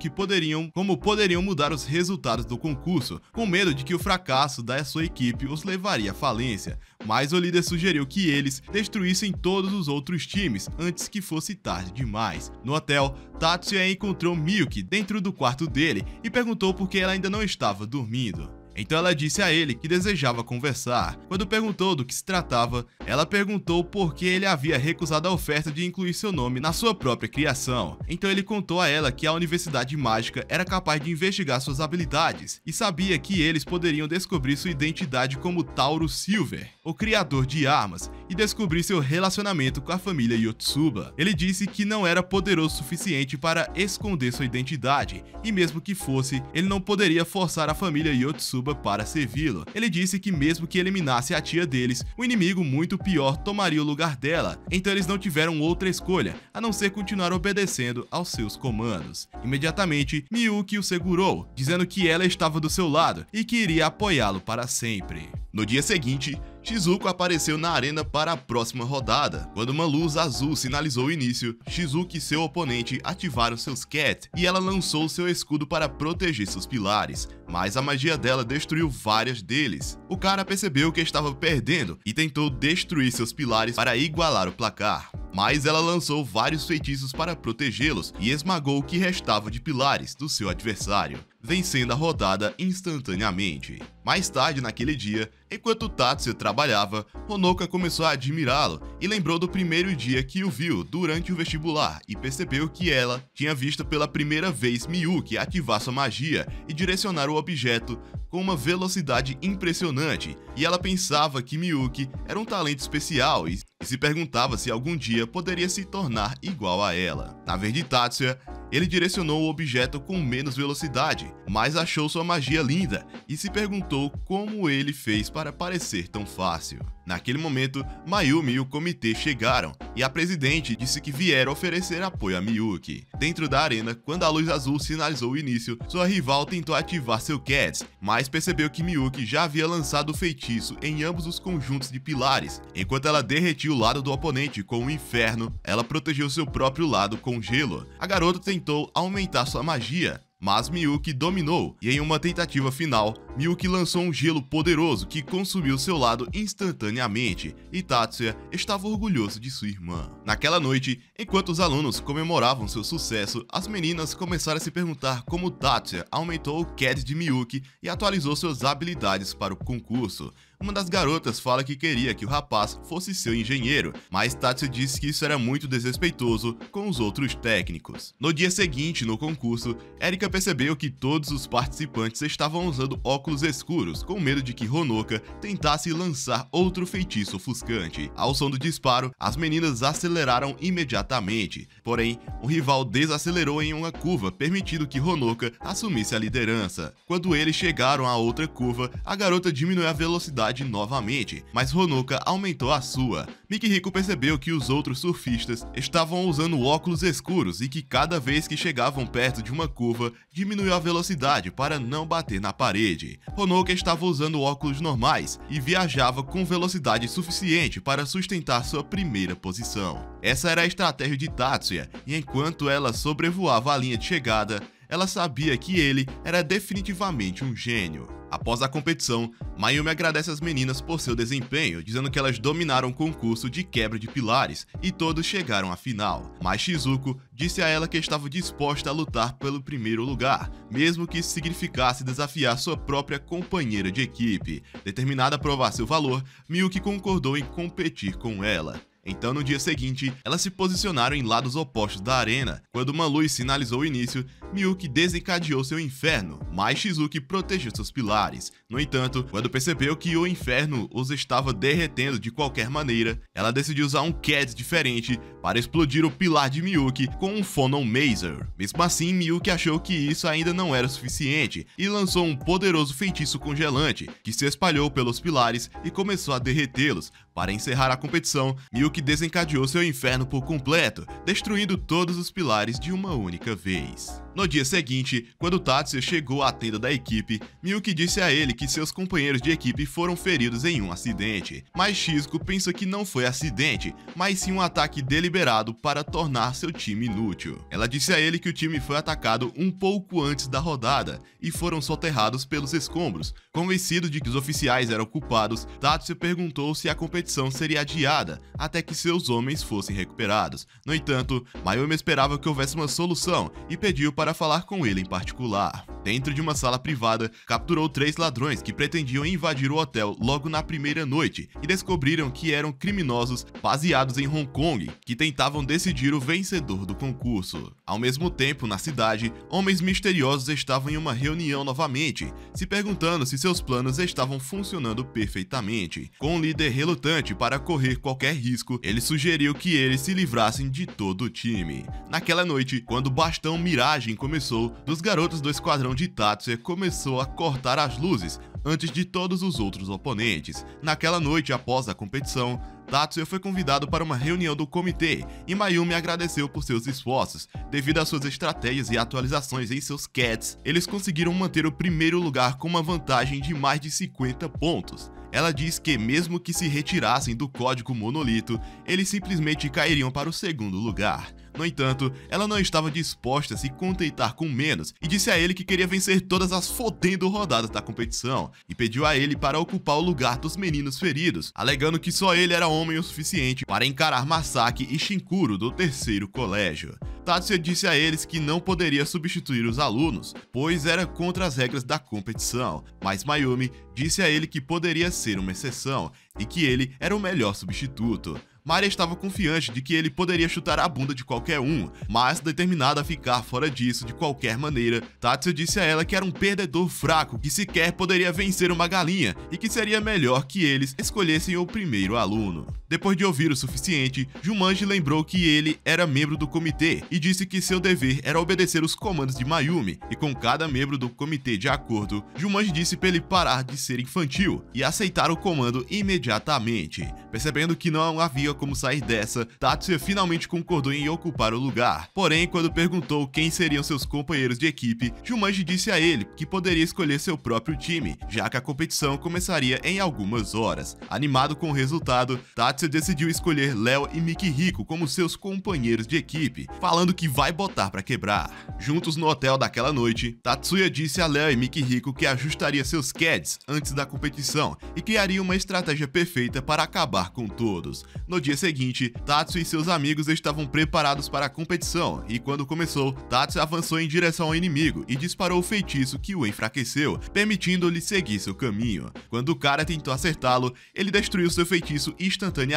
como poderiam mudar os resultados do concurso, com medo de que o fracasso da sua equipe os levaria à falência, mas o líder sugeriu que eles destruíssem todos os outros times antes que fosse tarde demais. No hotel, Tatsuya encontrou Miyuki dentro do quarto dele e perguntou por que ela ainda não estava dormindo. Então ela disse a ele que desejava conversar. Quando perguntou do que se tratava, ela perguntou por que ele havia recusado a oferta de incluir seu nome na sua própria criação. Então ele contou a ela que a Universidade Mágica era capaz de investigar suas habilidades e sabia que eles poderiam descobrir sua identidade como Tauro Silver, o criador de armas, e descobrir seu relacionamento com a família Yotsuba. Ele disse que não era poderoso o suficiente para esconder sua identidade, e mesmo que fosse, ele não poderia forçar a família Yotsuba para servi-lo. Ele disse que mesmo que eliminasse a tia deles, um inimigo muito pior tomaria o lugar dela, então eles não tiveram outra escolha, a não ser continuar obedecendo aos seus comandos. Imediatamente, Miyuki o segurou, dizendo que ela estava do seu lado e que iria apoiá-lo para sempre. No dia seguinte, Shizuko apareceu na arena para a próxima rodada. Quando uma luz azul sinalizou o início, Shizuko e seu oponente ativaram seus Cat e ela lançou seu escudo para proteger seus pilares, mas a magia dela destruiu várias deles. O cara percebeu que estava perdendo e tentou destruir seus pilares para igualar o placar, mas ela lançou vários feitiços para protegê-los e esmagou o que restava de pilares do seu adversário, vencendo a rodada instantaneamente. Mais tarde naquele dia, enquanto Tatsuya trabalhava, Honoka começou a admirá-lo e lembrou do primeiro dia que o viu durante o vestibular e percebeu que ela tinha visto pela primeira vez Miyuki ativar sua magia e direcionar o objeto com uma velocidade impressionante, e ela pensava que Miyuki era um talento especial e se perguntava se algum dia poderia se tornar igual a ela. Na vez de Tatsuya, ele direcionou o objeto com menos velocidade, mas achou sua magia linda e se perguntou como ele fez para parecer tão fácil. Naquele momento, Mayumi e o comitê chegaram, e a presidente disse que vieram oferecer apoio a Miyuki. Dentro da arena, quando a luz azul sinalizou o início, sua rival tentou ativar seu Cats, mas percebeu que Miyuki já havia lançado o feitiço em ambos os conjuntos de pilares. Enquanto ela derretia o lado do oponente com o inferno, ela protegeu seu próprio lado com gelo. A garota tentou aumentar sua magia, mas Miyuki dominou, e em uma tentativa final, Miyuki lançou um gelo poderoso que consumiu seu lado instantaneamente, e Tatsuya estava orgulhoso de sua irmã. Naquela noite, enquanto os alunos comemoravam seu sucesso, as meninas começaram a se perguntar como Tatsuya aumentou o CAD de Miyuki e atualizou suas habilidades para o concurso. Uma das garotas fala que queria que o rapaz fosse seu engenheiro, mas Tatsuya disse que isso era muito desrespeitoso com os outros técnicos. No dia seguinte, no concurso, Erika percebeu que todos os participantes estavam usando óculos escuros, com medo de que Honoka tentasse lançar outro feitiço ofuscante. Ao som do disparo, as meninas aceleraram imediatamente, porém, o rival desacelerou em uma curva, permitindo que Honoka assumisse a liderança. Quando eles chegaram à outra curva, a garota diminuiu a velocidade novamente, mas Honoka aumentou a sua. Mikihiko percebeu que os outros surfistas estavam usando óculos escuros e que cada vez que chegavam perto de uma curva, diminuiu a velocidade para não bater na parede. Honoka estava usando óculos normais e viajava com velocidade suficiente para sustentar sua primeira posição. Essa era a estratégia de Tatsuya, e enquanto ela sobrevoava a linha de chegada, ela sabia que ele era definitivamente um gênio. Após a competição, Mayumi agradece as meninas por seu desempenho, dizendo que elas dominaram o concurso de quebra de pilares e todos chegaram à final. Mas Shizuko disse a ela que estava disposta a lutar pelo primeiro lugar, mesmo que isso significasse desafiar sua própria companheira de equipe. Determinada a provar seu valor, Miyuki concordou em competir com ela. Então, no dia seguinte, elas se posicionaram em lados opostos da arena. Quando uma luz sinalizou o início, Miyuki desencadeou seu inferno, mas Shizuki protegeu seus pilares. No entanto, quando percebeu que o inferno os estava derretendo de qualquer maneira, ela decidiu usar um CAD diferente para explodir o pilar de Miyuki com um Phonon Mazer. Mesmo assim, Miyuki achou que isso ainda não era suficiente e lançou um poderoso feitiço congelante que se espalhou pelos pilares e começou a derretê-los. Para encerrar a competição, Miyuki desencadeou seu inferno por completo, destruindo todos os pilares de uma única vez. No dia seguinte, quando Tatsuya chegou à tenda da equipe, Miyuki disse a ele que seus companheiros de equipe foram feridos em um acidente, mas Shizuko pensa que não foi acidente, mas sim um ataque deliberado para tornar seu time inútil. Ela disse a ele que o time foi atacado um pouco antes da rodada e foram soterrados pelos escombros. Convencido de que os oficiais eram culpados, Tatsuya perguntou se a competição seria adiada até que seus homens fossem recuperados. No entanto, Mayumi esperava que houvesse uma solução e pediu para falar com ele em particular. Dentro de uma sala privada, capturou 3 ladrões que pretendiam invadir o hotel logo na primeira noite e descobriram que eram criminosos baseados em Hong Kong, que tentavam decidir o vencedor do concurso. Ao mesmo tempo, na cidade, homens misteriosos estavam em uma reunião novamente, se perguntando se seus planos estavam funcionando perfeitamente. Com um líder relutante para correr qualquer risco, ele sugeriu que eles se livrassem de todo o time. Naquela noite, quando o bastão Miragem começou, dos garotos do esquadrão de Tatsuya começou a cortar as luzes antes de todos os outros oponentes. Naquela noite, após a competição, Tatsuya foi convidado para uma reunião do comitê e Mayumi agradeceu por seus esforços. Devido às suas estratégias e atualizações em seus CADs, eles conseguiram manter o primeiro lugar com uma vantagem de mais de 50 pontos. Ela diz que mesmo que se retirassem do código monolito, eles simplesmente cairiam para o segundo lugar. No entanto, ela não estava disposta a se contentar com menos e disse a ele que queria vencer todas as fodendo rodadas da competição e pediu a ele para ocupar o lugar dos meninos feridos, alegando que só ele era homem o suficiente para encarar Masaki e Shinkuro do terceiro colégio. Tatsuya disse a eles que não poderia substituir os alunos, pois era contra as regras da competição, mas Mayumi disse a ele que poderia ser uma exceção e que ele era o melhor substituto. Maria estava confiante de que ele poderia chutar a bunda de qualquer um, mas determinada a ficar fora disso de qualquer maneira, Tatsuya disse a ela que era um perdedor fraco que sequer poderia vencer uma galinha e que seria melhor que eles escolhessem o primeiro aluno. Depois de ouvir o suficiente, Jumanji lembrou que ele era membro do comitê e disse que seu dever era obedecer os comandos de Mayumi, e com cada membro do comitê de acordo, Jumanji disse para ele parar de ser infantil e aceitar o comando imediatamente. Percebendo que não havia como sair dessa, Tatsuya finalmente concordou em ocupar o lugar. Porém, quando perguntou quem seriam seus companheiros de equipe, Jumanji disse a ele que poderia escolher seu próprio time, já que a competição começaria em algumas horas. Animado com o resultado, Tatsuya decidiu escolher Léo e Mikihiko como seus companheiros de equipe, falando que vai botar pra quebrar. Juntos no hotel daquela noite, Tatsuya disse a Léo e Mikihiko que ajustaria seus CADs antes da competição e criaria uma estratégia perfeita para acabar com todos. No dia seguinte, Tatsuya e seus amigos estavam preparados para a competição e quando começou, Tatsuya avançou em direção ao inimigo e disparou o feitiço que o enfraqueceu, permitindo-lhe seguir seu caminho. Quando o cara tentou acertá-lo, ele destruiu seu feitiço instantaneamente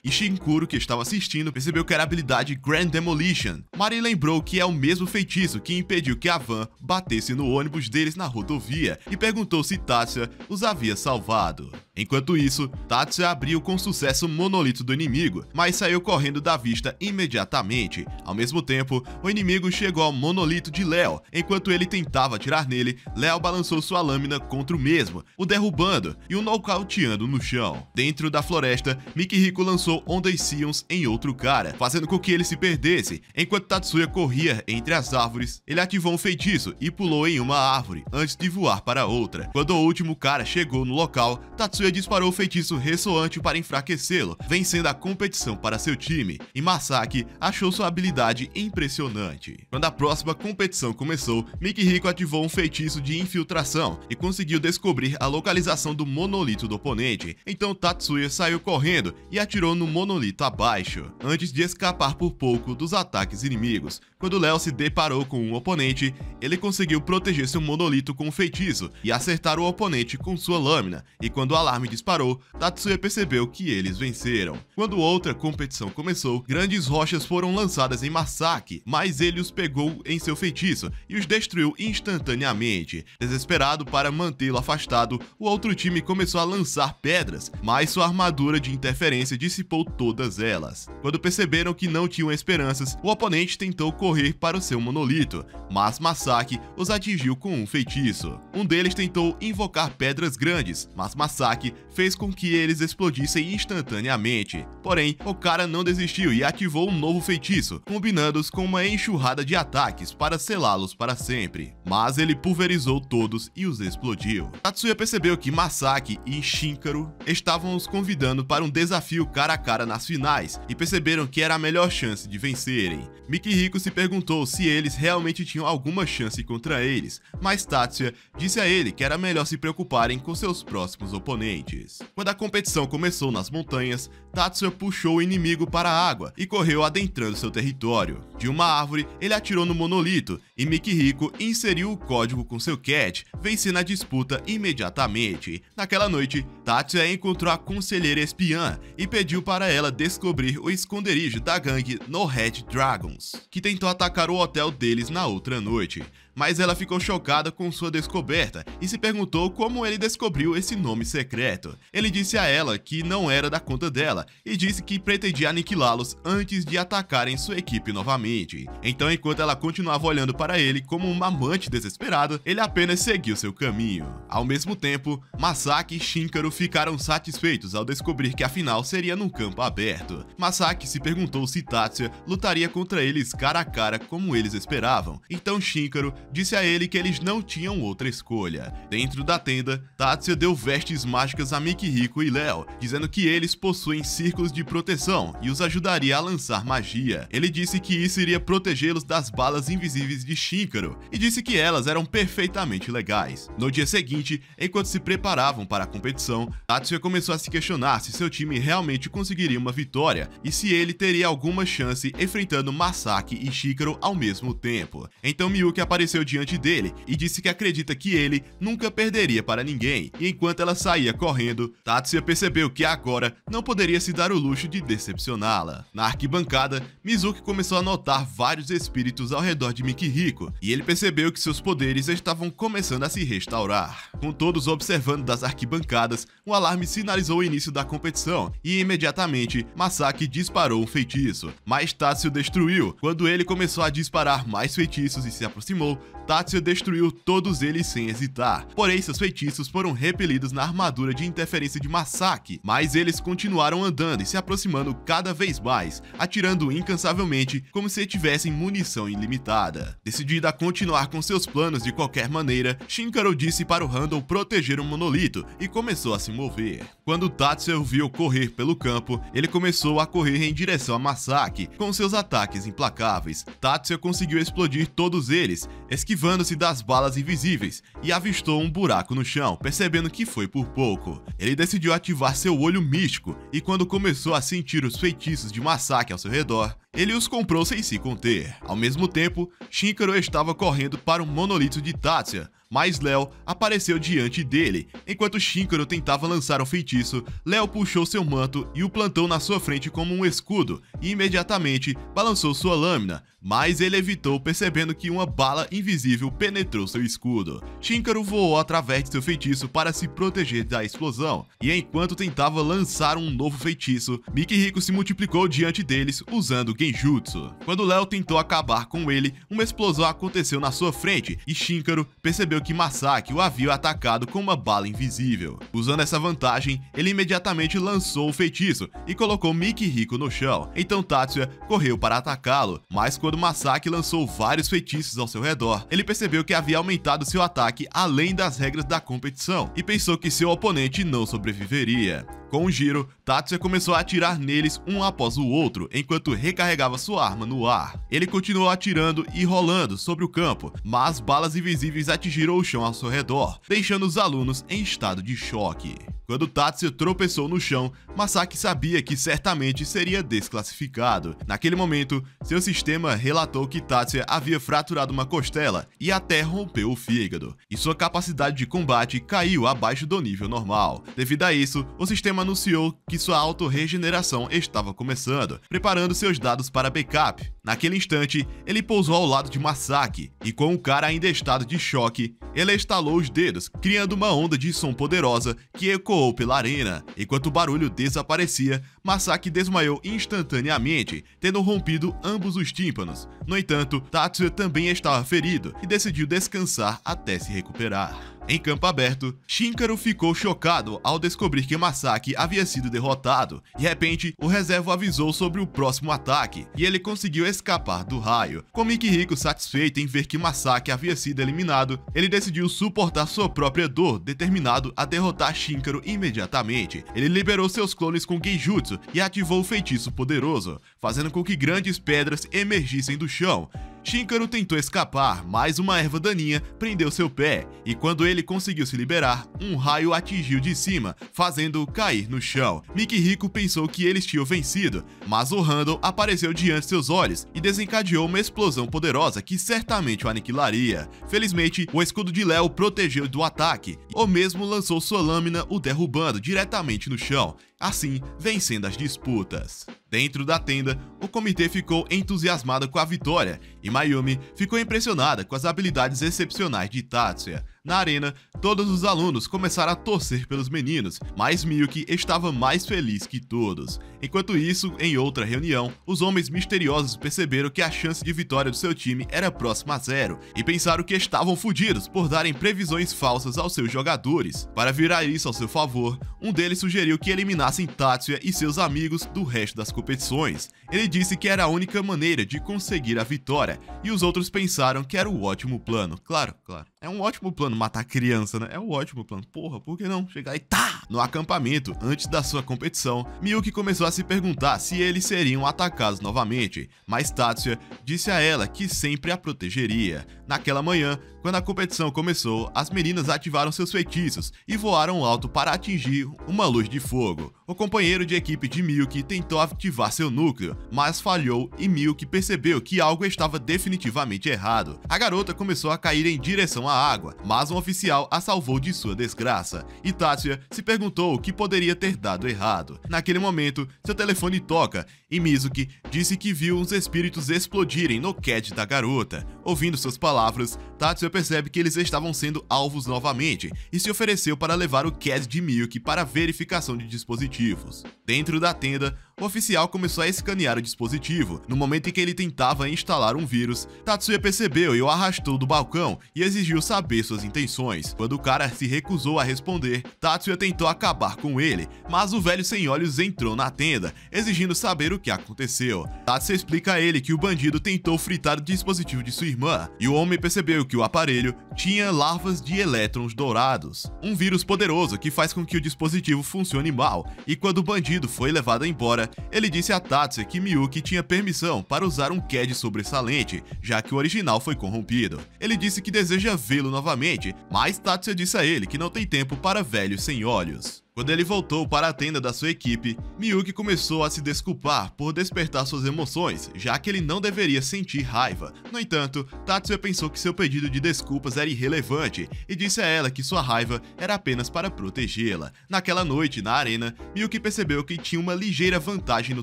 e Shinkuro, que estava assistindo, percebeu que era a habilidade Grand Demolition. Mari lembrou que é o mesmo feitiço que impediu que a van batesse no ônibus deles na rodovia e perguntou se Tatsuya os havia salvado. Enquanto isso, Tatsuya abriu com sucesso o monolito do inimigo, mas saiu correndo da vista imediatamente. Ao mesmo tempo, o inimigo chegou ao monolito de Léo. Enquanto ele tentava atirar nele, Léo balançou sua lâmina contra o mesmo, o derrubando e o nocauteando no chão. Dentro da floresta, Mikihiko lançou Ondas Sions em outro cara, fazendo com que ele se perdesse. Enquanto Tatsuya corria entre as árvores, ele ativou um feitiço e pulou em uma árvore, antes de voar para outra. Quando o último cara chegou no local, Tatsuya disparou o feitiço ressoante para enfraquecê-lo, vencendo a competição para seu time, e Masaki achou sua habilidade impressionante. Quando a próxima competição começou, Mikihiko ativou um feitiço de infiltração e conseguiu descobrir a localização do monolito do oponente, então Tatsuya saiu correndo e atirou no monolito abaixo, antes de escapar por pouco dos ataques inimigos. Quando Léo se deparou com um oponente, ele conseguiu proteger seu monolito com um feitiço e acertar o oponente com sua lâmina, e quando o alarme disparou, Tatsuya percebeu que eles venceram. Quando outra competição começou, grandes rochas foram lançadas em Masaki, mas ele os pegou em seu feitiço e os destruiu instantaneamente. Desesperado para mantê-lo afastado, o outro time começou a lançar pedras, mas sua armadura de interferência dissipou todas elas. Quando perceberam que não tinham esperanças, o oponente tentou correr para o seu monolito, mas Masaki os atingiu com um feitiço. Um deles tentou invocar pedras grandes, mas Masaki fez com que eles explodissem instantaneamente. Porém, o cara não desistiu e ativou um novo feitiço, combinando-os com uma enxurrada de ataques para selá-los para sempre. Mas ele pulverizou todos e os explodiu. Tatsuya percebeu que Masaki e Shinkaro estavam os convidando para um desafio cara a cara nas finais e perceberam que era a melhor chance de vencerem. Mikihiko se perguntou se eles realmente tinham alguma chance contra eles, mas Tatsuya disse a ele que era melhor se preocuparem com seus próximos oponentes. Quando a competição começou nas montanhas, Tatsuya puxou o inimigo para a água e correu adentrando seu território. De uma árvore, ele atirou no monolito e Mikihiko inseriu o código com seu cat, vencendo a disputa imediatamente. Naquela noite, Tatsuya encontrou a conselheira espiã e pediu para ela descobrir o esconderijo da gangue No Red Dragons, que tentou atacar o hotel deles na outra noite. Mas ela ficou chocada com sua descoberta e se perguntou como ele descobriu esse nome secreto. Ele disse a ela que não era da conta dela e disse que pretendia aniquilá-los antes de atacarem sua equipe novamente. Então, enquanto ela continuava olhando para ele como uma amante desesperada, ele apenas seguiu seu caminho. Ao mesmo tempo, Masaki e Shinkaro ficaram satisfeitos ao descobrir que a final seria num campo aberto. Masaki se perguntou se Tatsuya lutaria contra eles cara a cara como eles esperavam. Então Shinkaro disse a ele que eles não tinham outra escolha. Dentro da tenda, Tatsuya deu vestes mágicas a Mikihiko e Léo, dizendo que eles possuem círculos de proteção e os ajudaria a lançar magia. Ele disse que isso iria protegê-los das balas invisíveis de Shinkaro e disse que elas eram perfeitamente legais. No dia seguinte, enquanto se preparavam para a competição, Tatsuya começou a se questionar se seu time realmente conseguiria uma vitória e se ele teria alguma chance enfrentando Masaki e Shinkaro ao mesmo tempo. Então Miyuki apareceu diante dele e disse que acredita que ele nunca perderia para ninguém, e enquanto ela saía correndo, Tatsuya percebeu que agora não poderia se dar o luxo de decepcioná-la. Na arquibancada, Mizuki começou a notar vários espíritos ao redor de Mikihiko, e ele percebeu que seus poderes estavam começando a se restaurar. Com todos observando das arquibancadas, um alarme sinalizou o início da competição, e imediatamente Masaki disparou um feitiço, mas Tatsuya destruiu. Quando ele começou a disparar mais feitiços e se aproximou, Tatsuya destruiu todos eles sem hesitar. Porém, seus feitiços foram repelidos na armadura de interferência de Masaki, mas eles continuaram andando e se aproximando cada vez mais, atirando incansavelmente como se tivessem munição ilimitada. Decidida a continuar com seus planos de qualquer maneira, Shinkaro disse para o Randall proteger o monolito e começou a se mover. Quando Tatsuya o viu correr pelo campo, ele começou a correr em direção a Masaki, com seus ataques implacáveis. Tatsuya conseguiu explodir todos eles, esquivando-se das balas invisíveis, e avistou um buraco no chão, percebendo que foi por pouco. Ele decidiu ativar seu olho místico, e quando começou a sentir os feitiços de Masaki ao seu redor, ele os comprou sem se conter. Ao mesmo tempo, Shinkaro estava correndo para o monolito de Tatsuya, mas Léo apareceu diante dele. Enquanto Shinkaro tentava lançar o feitiço, Léo puxou seu manto e o plantou na sua frente como um escudo, e imediatamente balançou sua lâmina, mas ele evitou percebendo que uma bala invisível penetrou seu escudo. Shinkaro voou através de seu feitiço para se proteger da explosão, e enquanto tentava lançar um novo feitiço, Mikihiko se multiplicou diante deles usando Genjutsu. Quando Léo tentou acabar com ele, uma explosão aconteceu na sua frente, e Shinkaro percebeu que Masaki o havia atacado com uma bala invisível. Usando essa vantagem, ele imediatamente lançou o feitiço e colocou Mikihiko no chão. Então Tatsuya correu para atacá-lo, mas quando Masaki lançou vários feitiços ao seu redor, ele percebeu que havia aumentado seu ataque além das regras da competição e pensou que seu oponente não sobreviveria. Com um giro, Tatsuya começou a atirar neles um após o outro, enquanto recarregava sua arma no ar. Ele continuou atirando e rolando sobre o campo, mas balas invisíveis atingiram o chão ao seu redor, deixando os alunos em estado de choque. Quando Tatsuya tropeçou no chão, Masaki sabia que certamente seria desclassificado. Naquele momento, seu sistema relatou que Tatsuya havia fraturado uma costela e até rompeu o fígado, e sua capacidade de combate caiu abaixo do nível normal. Devido a isso, o sistema anunciou que sua autorregeneração estava começando, preparando seus dados para backup. Naquele instante, ele pousou ao lado de Masaki, e com o cara ainda em estado de choque, ele estalou os dedos, criando uma onda de som poderosa que ecoou pela arena. Enquanto o barulho desaparecia, Masaki desmaiou instantaneamente, tendo rompido ambos os tímpanos. No entanto, Tatsuya também estava ferido e decidiu descansar até se recuperar. Em campo aberto, Shinkaro ficou chocado ao descobrir que Masaki havia sido derrotado. De repente, o reserva avisou sobre o próximo ataque, e ele conseguiu escapar do raio. Com Mikihiko satisfeito em ver que Masaki havia sido eliminado, ele decidiu suportar sua própria dor, determinado a derrotar Shinkaro imediatamente. Ele liberou seus clones com Genjutsu e ativou o feitiço poderoso, fazendo com que grandes pedras emergissem do chão. Shikaro tentou escapar, mas uma erva daninha prendeu seu pé, e quando ele conseguiu se liberar, um raio atingiu de cima, fazendo-o cair no chão. Mikihiko pensou que eles tinham vencido, mas o Randall apareceu diante de seus olhos e desencadeou uma explosão poderosa que certamente o aniquilaria. Felizmente, o escudo de Léo protegeu do ataque, ou mesmo lançou sua lâmina, o derrubando diretamente no chão, assim vencendo as disputas. Dentro da tenda, o comitê ficou entusiasmado com a vitória, e Mayumi ficou impressionada com as habilidades excepcionais de Tatsuya. Na arena, todos os alunos começaram a torcer pelos meninos, mas Miyuki estava mais feliz que todos. Enquanto isso, em outra reunião, os homens misteriosos perceberam que a chance de vitória do seu time era próxima a zero, e pensaram que estavam fodidos por darem previsões falsas aos seus jogadores. Para virar isso ao seu favor, um deles sugeriu que eliminassem Tatsuya e seus amigos do resto das competições. Ele disse que era a única maneira de conseguir a vitória, e os outros pensaram que era um ótimo plano. Claro. É um ótimo plano matar criança, né? É um ótimo plano. Porra, por que não chegar e tá? No acampamento, antes da sua competição, Miyuki começou a se perguntar se eles seriam atacados novamente, mas Tatsuya disse a ela que sempre a protegeria. Naquela manhã, quando a competição começou, as meninas ativaram seus feitiços e voaram alto para atingir uma luz de fogo. O companheiro de equipe de Miyuki tentou ativar seu núcleo, mas falhou e Miyuki percebeu que algo estava definitivamente errado. A garota começou a cair em direção à água, mas um oficial a salvou de sua desgraça, e Tatsuya se perguntou o que poderia ter dado errado. Naquele momento, seu telefone toca e Mizuki disse que viu uns espíritos explodirem no CAD da garota. Ouvindo suas palavras, Tatsuya percebe que eles estavam sendo alvos novamente e se ofereceu para levar o CAD de Miyuki para verificação de dispositivos. Dentro da tenda, o oficial começou a escanear o dispositivo. No momento em que ele tentava instalar um vírus, Tatsuya percebeu e o arrastou do balcão e exigiu saber suas intenções. Quando o cara se recusou a responder, Tatsuya tentou acabar com ele, mas o velho sem olhos entrou na tenda, exigindo saber o que aconteceu. Tatsuya explica a ele que o bandido tentou fritar o dispositivo de sua irmã, e o homem percebeu que o aparelho tinha larvas de elétrons dourados, um vírus poderoso que faz com que o dispositivo funcione mal, e quando o bandido foi levado embora, ele disse a Tatsuya que Miyuki tinha permissão para usar um CAD sobressalente, já que o original foi corrompido. Ele disse que deseja vê-lo novamente, mas Tatsuya disse a ele que não tem tempo para velhos sem olhos. Quando ele voltou para a tenda da sua equipe, Miyuki começou a se desculpar por despertar suas emoções, já que ele não deveria sentir raiva. No entanto, Tatsuya pensou que seu pedido de desculpas era irrelevante e disse a ela que sua raiva era apenas para protegê-la. Naquela noite, na arena, Miyuki percebeu que tinha uma ligeira vantagem no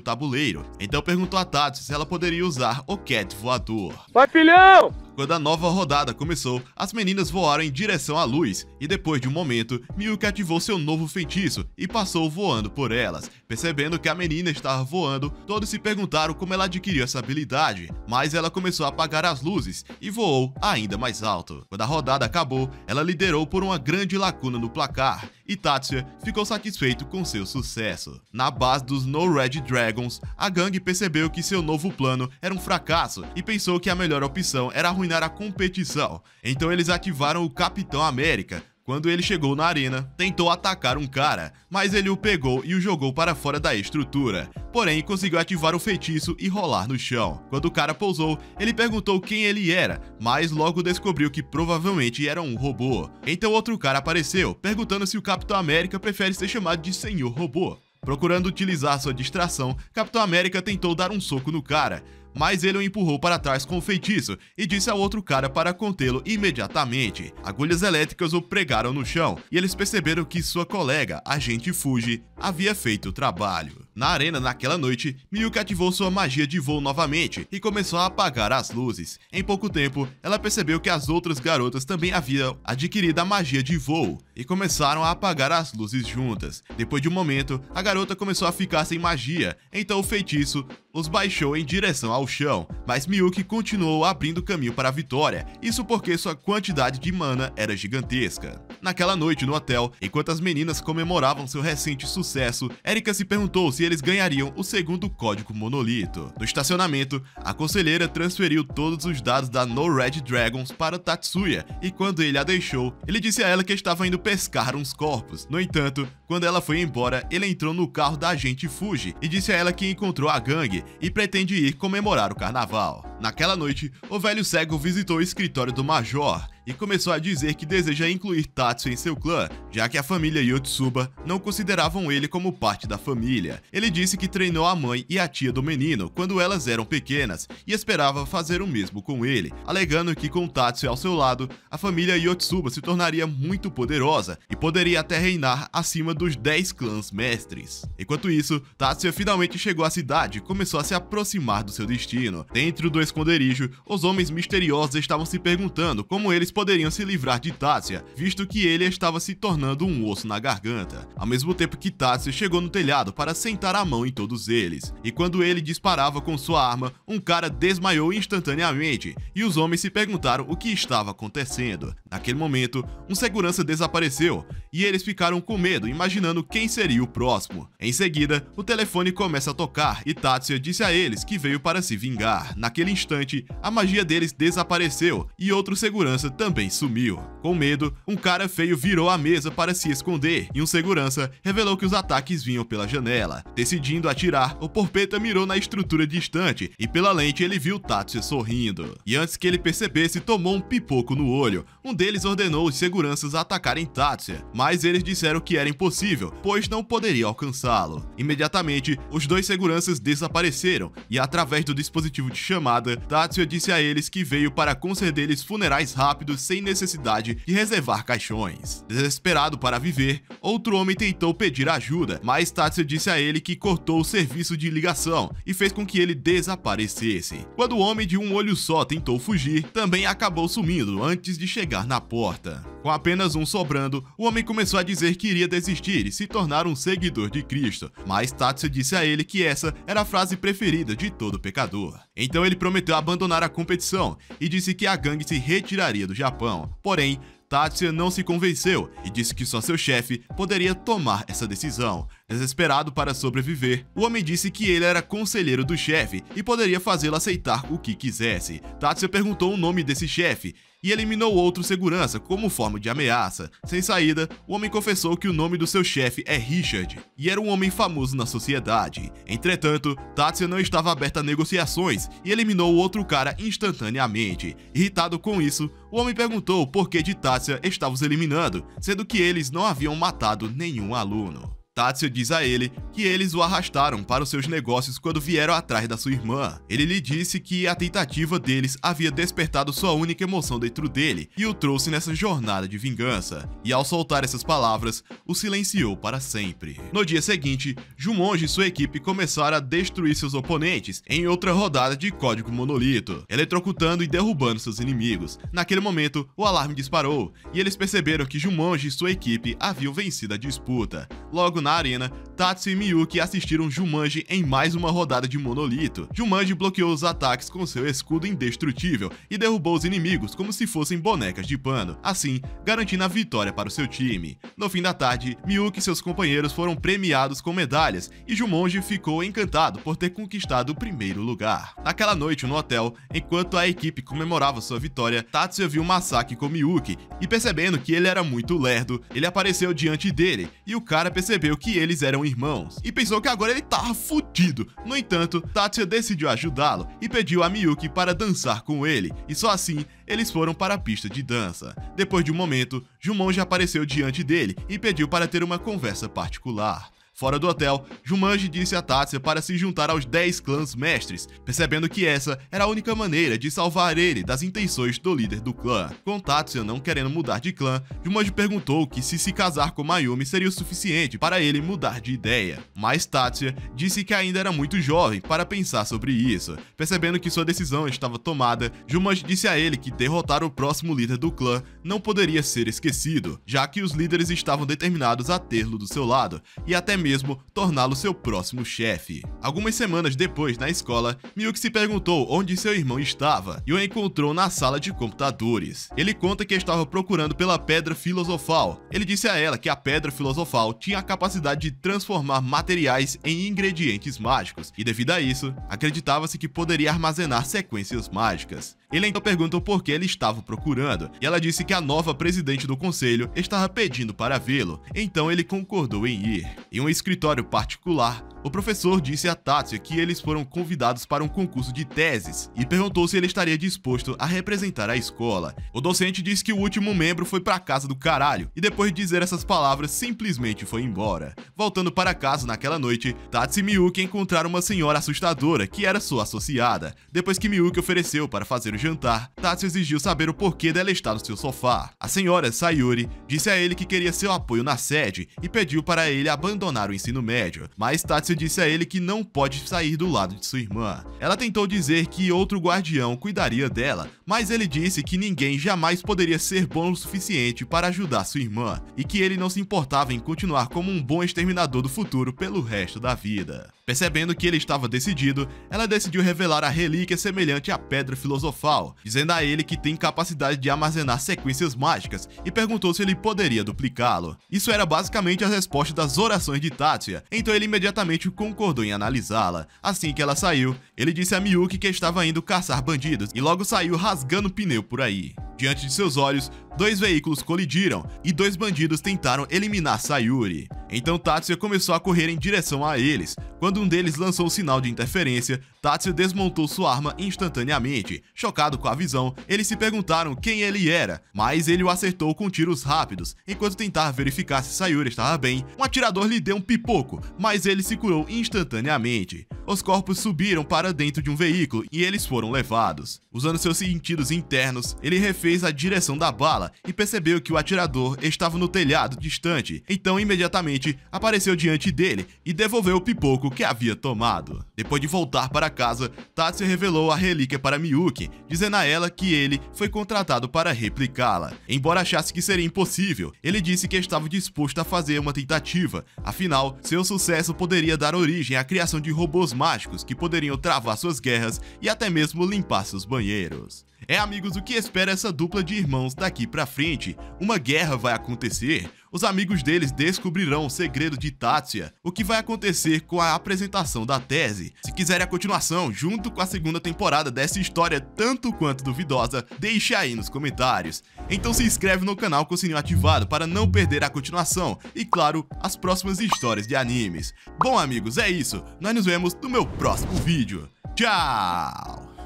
tabuleiro, então perguntou a Tatsuya se ela poderia usar o CAD voador. Vai, filhão! Quando a nova rodada começou, as meninas voaram em direção à luz, e depois de um momento, Miyuki ativou seu novo feitiço e passou voando por elas. Percebendo que a menina estava voando, todos se perguntaram como ela adquiriu essa habilidade, mas ela começou a apagar as luzes e voou ainda mais alto. Quando a rodada acabou, ela liderou por uma grande lacuna no placar, e Tatsuya ficou satisfeito com seu sucesso. Na base dos No Red Dragons, a gangue percebeu que seu novo plano era um fracasso e pensou que a melhor opção era arruinar a competição. Então eles ativaram o Capitão América. Quando ele chegou na arena, tentou atacar um cara, mas ele o pegou e o jogou para fora da estrutura. Porém, conseguiu ativar o feitiço e rolar no chão. Quando o cara pousou, ele perguntou quem ele era, mas logo descobriu que provavelmente era um robô. Então outro cara apareceu, perguntando se o Capitão América prefere ser chamado de Senhor Robô. Procurando utilizar sua distração, Capitão América tentou dar um soco no cara, mas ele o empurrou para trás com o feitiço e disse ao outro cara para contê-lo imediatamente. Agulhas elétricas o pregaram no chão e eles perceberam que sua colega, Agente Fuji, havia feito o trabalho. Na arena naquela noite, Miyuki ativou sua magia de voo novamente e começou a apagar as luzes. Em pouco tempo, ela percebeu que as outras garotas também haviam adquirido a magia de voo e começaram a apagar as luzes juntas. Depois de um momento, a garota começou a ficar sem magia, então o feitiço os baixou em direção ao chão, mas Miyuki continuou abrindo caminho para a vitória, isso porque sua quantidade de mana era gigantesca. Naquela noite no hotel, enquanto as meninas comemoravam seu recente sucesso, Erika se perguntou se eles ganhariam o segundo código monolito. No estacionamento, a conselheira transferiu todos os dados da No Red Dragons para Tatsuya, e quando ele a deixou, ele disse a ela que estava indo pescar uns corpos. No entanto, Quando ela foi embora, ele entrou no carro da agente Fuji e disse a ela que encontrou a gangue e pretende ir comemorar o carnaval. Naquela noite, o velho cego visitou o escritório do Major e começou a dizer que deseja incluir Tatsuya em seu clã, já que a família Yotsuba não consideravam ele como parte da família. Ele disse que treinou a mãe e a tia do menino quando elas eram pequenas e esperava fazer o mesmo com ele, alegando que com Tatsuya ao seu lado, a família Yotsuba se tornaria muito poderosa e poderia até reinar acima dos 10 clãs mestres. Enquanto isso, Tatsuya finalmente chegou à cidade e começou a se aproximar do seu destino. Dentro do esconderijo, os homens misteriosos estavam se perguntando como eles poderiam se livrar de Tatsuya, visto que ele estava se tornando um osso na garganta. Ao mesmo tempo que Tatsuya chegou no telhado para sentar a mão em todos eles, e quando ele disparava com sua arma, um cara desmaiou instantaneamente, e os homens se perguntaram o que estava acontecendo. Naquele momento, um segurança desapareceu, e eles ficaram com medo, imaginando quem seria o próximo. Em seguida, o telefone começa a tocar, e Tatsuya disse a eles que veio para se vingar. Naquele instante, a magia deles desapareceu, e outro segurança também sumiu. Com medo, um cara feio virou a mesa para se esconder, e um segurança revelou que os ataques vinham pela janela. Decidindo atirar, o porpeta mirou na estrutura distante, e pela lente ele viu Tatsuya sorrindo. E antes que ele percebesse, tomou um pipoco no olho. Um deles ordenou os seguranças atacarem Tatsuya, mas eles disseram que era impossível, pois não poderia alcançá-lo. Imediatamente, os dois seguranças desapareceram, e através do dispositivo de chamada, Tatsuya disse a eles que veio para conceder-lhes funerais rápidos sem necessidade de reservar caixões. Desesperado para viver, outro homem tentou pedir ajuda, mas Tatsuya disse a ele que cortou o serviço de ligação e fez com que ele desaparecesse. Quando o homem de um olho só tentou fugir, também acabou sumindo antes de chegar na porta. Com apenas um sobrando, o homem começou a dizer que iria desistir e se tornar um seguidor de Cristo, mas Tatsuya disse a ele que essa era a frase preferida de todo pecador. Então ele prometeu abandonar a competição e disse que a gangue se retiraria do Japão. Porém, Tatsuya não se convenceu e disse que só seu chefe poderia tomar essa decisão. Desesperado para sobreviver, o homem disse que ele era conselheiro do chefe e poderia fazê-lo aceitar o que quisesse. Tatsuya perguntou o nome desse chefe e eliminou outro segurança como forma de ameaça. Sem saída, o homem confessou que o nome do seu chefe é Richard, e era um homem famoso na sociedade. Entretanto, Tatsuya não estava aberto a negociações e eliminou o outro cara instantaneamente. Irritado com isso, o homem perguntou por que de Tatsuya estava os eliminando, sendo que eles não haviam matado nenhum aluno. Tatsuya diz a ele que eles o arrastaram para os seus negócios quando vieram atrás da sua irmã. Ele lhe disse que a tentativa deles havia despertado sua única emoção dentro dele e o trouxe nessa jornada de vingança. E ao soltar essas palavras, o silenciou para sempre. No dia seguinte, Jumonji e sua equipe começaram a destruir seus oponentes em outra rodada de Código Monolito, eletrocutando e derrubando seus inimigos. Naquele momento, o alarme disparou e eles perceberam que Jumonji e sua equipe haviam vencido a disputa. Logo na arena, Tatsuya e Miyuki assistiram Jumanji em mais uma rodada de Monolito. Jumanji bloqueou os ataques com seu escudo indestrutível e derrubou os inimigos como se fossem bonecas de pano, assim garantindo a vitória para o seu time. No fim da tarde, Miyuki e seus companheiros foram premiados com medalhas e Jumonji ficou encantado por ter conquistado o primeiro lugar. Naquela noite no hotel, enquanto a equipe comemorava sua vitória, Tatsuya viu Masaki com Miyuki e percebendo que ele era muito lerdo, ele apareceu diante dele e o cara percebeu que eles eram irmãos e pensou que agora ele tava fudido. No entanto, Tatsuya decidiu ajudá-lo e pediu a Miyuki para dançar com ele, e só assim eles foram para a pista de dança. Depois de um momento, Jumonji apareceu diante dele e pediu para ter uma conversa particular. Fora do hotel, Jumanji disse a Tatsuya para se juntar aos 10 clãs mestres, percebendo que essa era a única maneira de salvar ele das intenções do líder do clã. Com Tatsuya não querendo mudar de clã, Jumanji perguntou que se casar com Mayumi seria o suficiente para ele mudar de ideia. Mas Tatsuya disse que ainda era muito jovem para pensar sobre isso. Percebendo que sua decisão estava tomada, Jumanji disse a ele que derrotar o próximo líder do clã não poderia ser esquecido, já que os líderes estavam determinados a tê-lo do seu lado, e até mesmo mesmo torná-lo seu próximo chefe. Algumas semanas depois, na escola, Miyuki se perguntou onde seu irmão estava e o encontrou na sala de computadores. Ele conta que estava procurando pela Pedra Filosofal. Ele disse a ela que a Pedra Filosofal tinha a capacidade de transformar materiais em ingredientes mágicos e, devido a isso, acreditava-se que poderia armazenar sequências mágicas. Ele então perguntou por que ele estava procurando, e ela disse que a nova presidente do conselho estava pedindo para vê-lo, então ele concordou em ir. Em um escritório particular, o professor disse a Tatsuya que eles foram convidados para um concurso de teses e perguntou se ele estaria disposto a representar a escola. O docente disse que o último membro foi para casa do caralho e, depois de dizer essas palavras, simplesmente foi embora. Voltando para casa naquela noite, Tatsuya e Miyuki encontraram uma senhora assustadora que era sua associada. Depois que Miyuki ofereceu para fazer o jantar, Tatsuya exigiu saber o porquê dela estar no seu sofá. A senhora Sayuri disse a ele que queria seu apoio na sede e pediu para ele abandonar o ensino médio, mas Tatsuya disse a ele que não pode sair do lado de sua irmã. Ela tentou dizer que outro guardião cuidaria dela, mas ele disse que ninguém jamais poderia ser bom o suficiente para ajudar sua irmã e que ele não se importava em continuar como um bom exterminador do futuro pelo resto da vida. Percebendo que ele estava decidido, ela decidiu revelar a relíquia semelhante à Pedra Filosofal, dizendo a ele que tem capacidade de armazenar sequências mágicas e perguntou se ele poderia duplicá-lo. Isso era basicamente a resposta das orações de Tatsuya, então ele imediatamente concordou em analisá-la. Assim que ela saiu, ele disse a Miyuki que estava indo caçar bandidos e logo saiu rasgando pneu por aí. Diante de seus olhos, 2 veículos colidiram e 2 bandidos tentaram eliminar Sayuri. Então Tatsuya começou a correr em direção a eles. Quando um deles lançou o sinal de interferência, Tatsuya desmontou sua arma instantaneamente. Chocado com a visão, eles se perguntaram quem ele era, mas ele o acertou com tiros rápidos. Enquanto tentava verificar se Sayuri estava bem, um atirador lhe deu um pipoco, mas ele se curou instantaneamente. Os corpos subiram para dentro de um veículo e eles foram levados. Usando seus sentidos internos, ele refez a direção da bala e percebeu que o atirador estava no telhado distante, então imediatamente apareceu diante dele e devolveu o pipoco que havia tomado. Depois de voltar para casa, Tatsuya revelou a relíquia para Miyuki, dizendo a ela que ele foi contratado para replicá-la. Embora achasse que seria impossível, ele disse que estava disposto a fazer uma tentativa, afinal, seu sucesso poderia dar origem à criação de robôs mágicos que poderiam travar suas guerras e até mesmo limpar seus banheiros. Amigos, o que espera essa dupla de irmãos daqui pra frente? Uma guerra vai acontecer? Os amigos deles descobrirão o segredo de Tatsuya? O que vai acontecer com a apresentação da tese? Se quiserem a continuação, junto com a segunda temporada dessa história tanto quanto duvidosa, deixe aí nos comentários. Então se inscreve no canal com o sininho ativado para não perder a continuação e, claro, as próximas histórias de animes. Bom, amigos, é isso. Nós nos vemos no meu próximo vídeo. Tchau!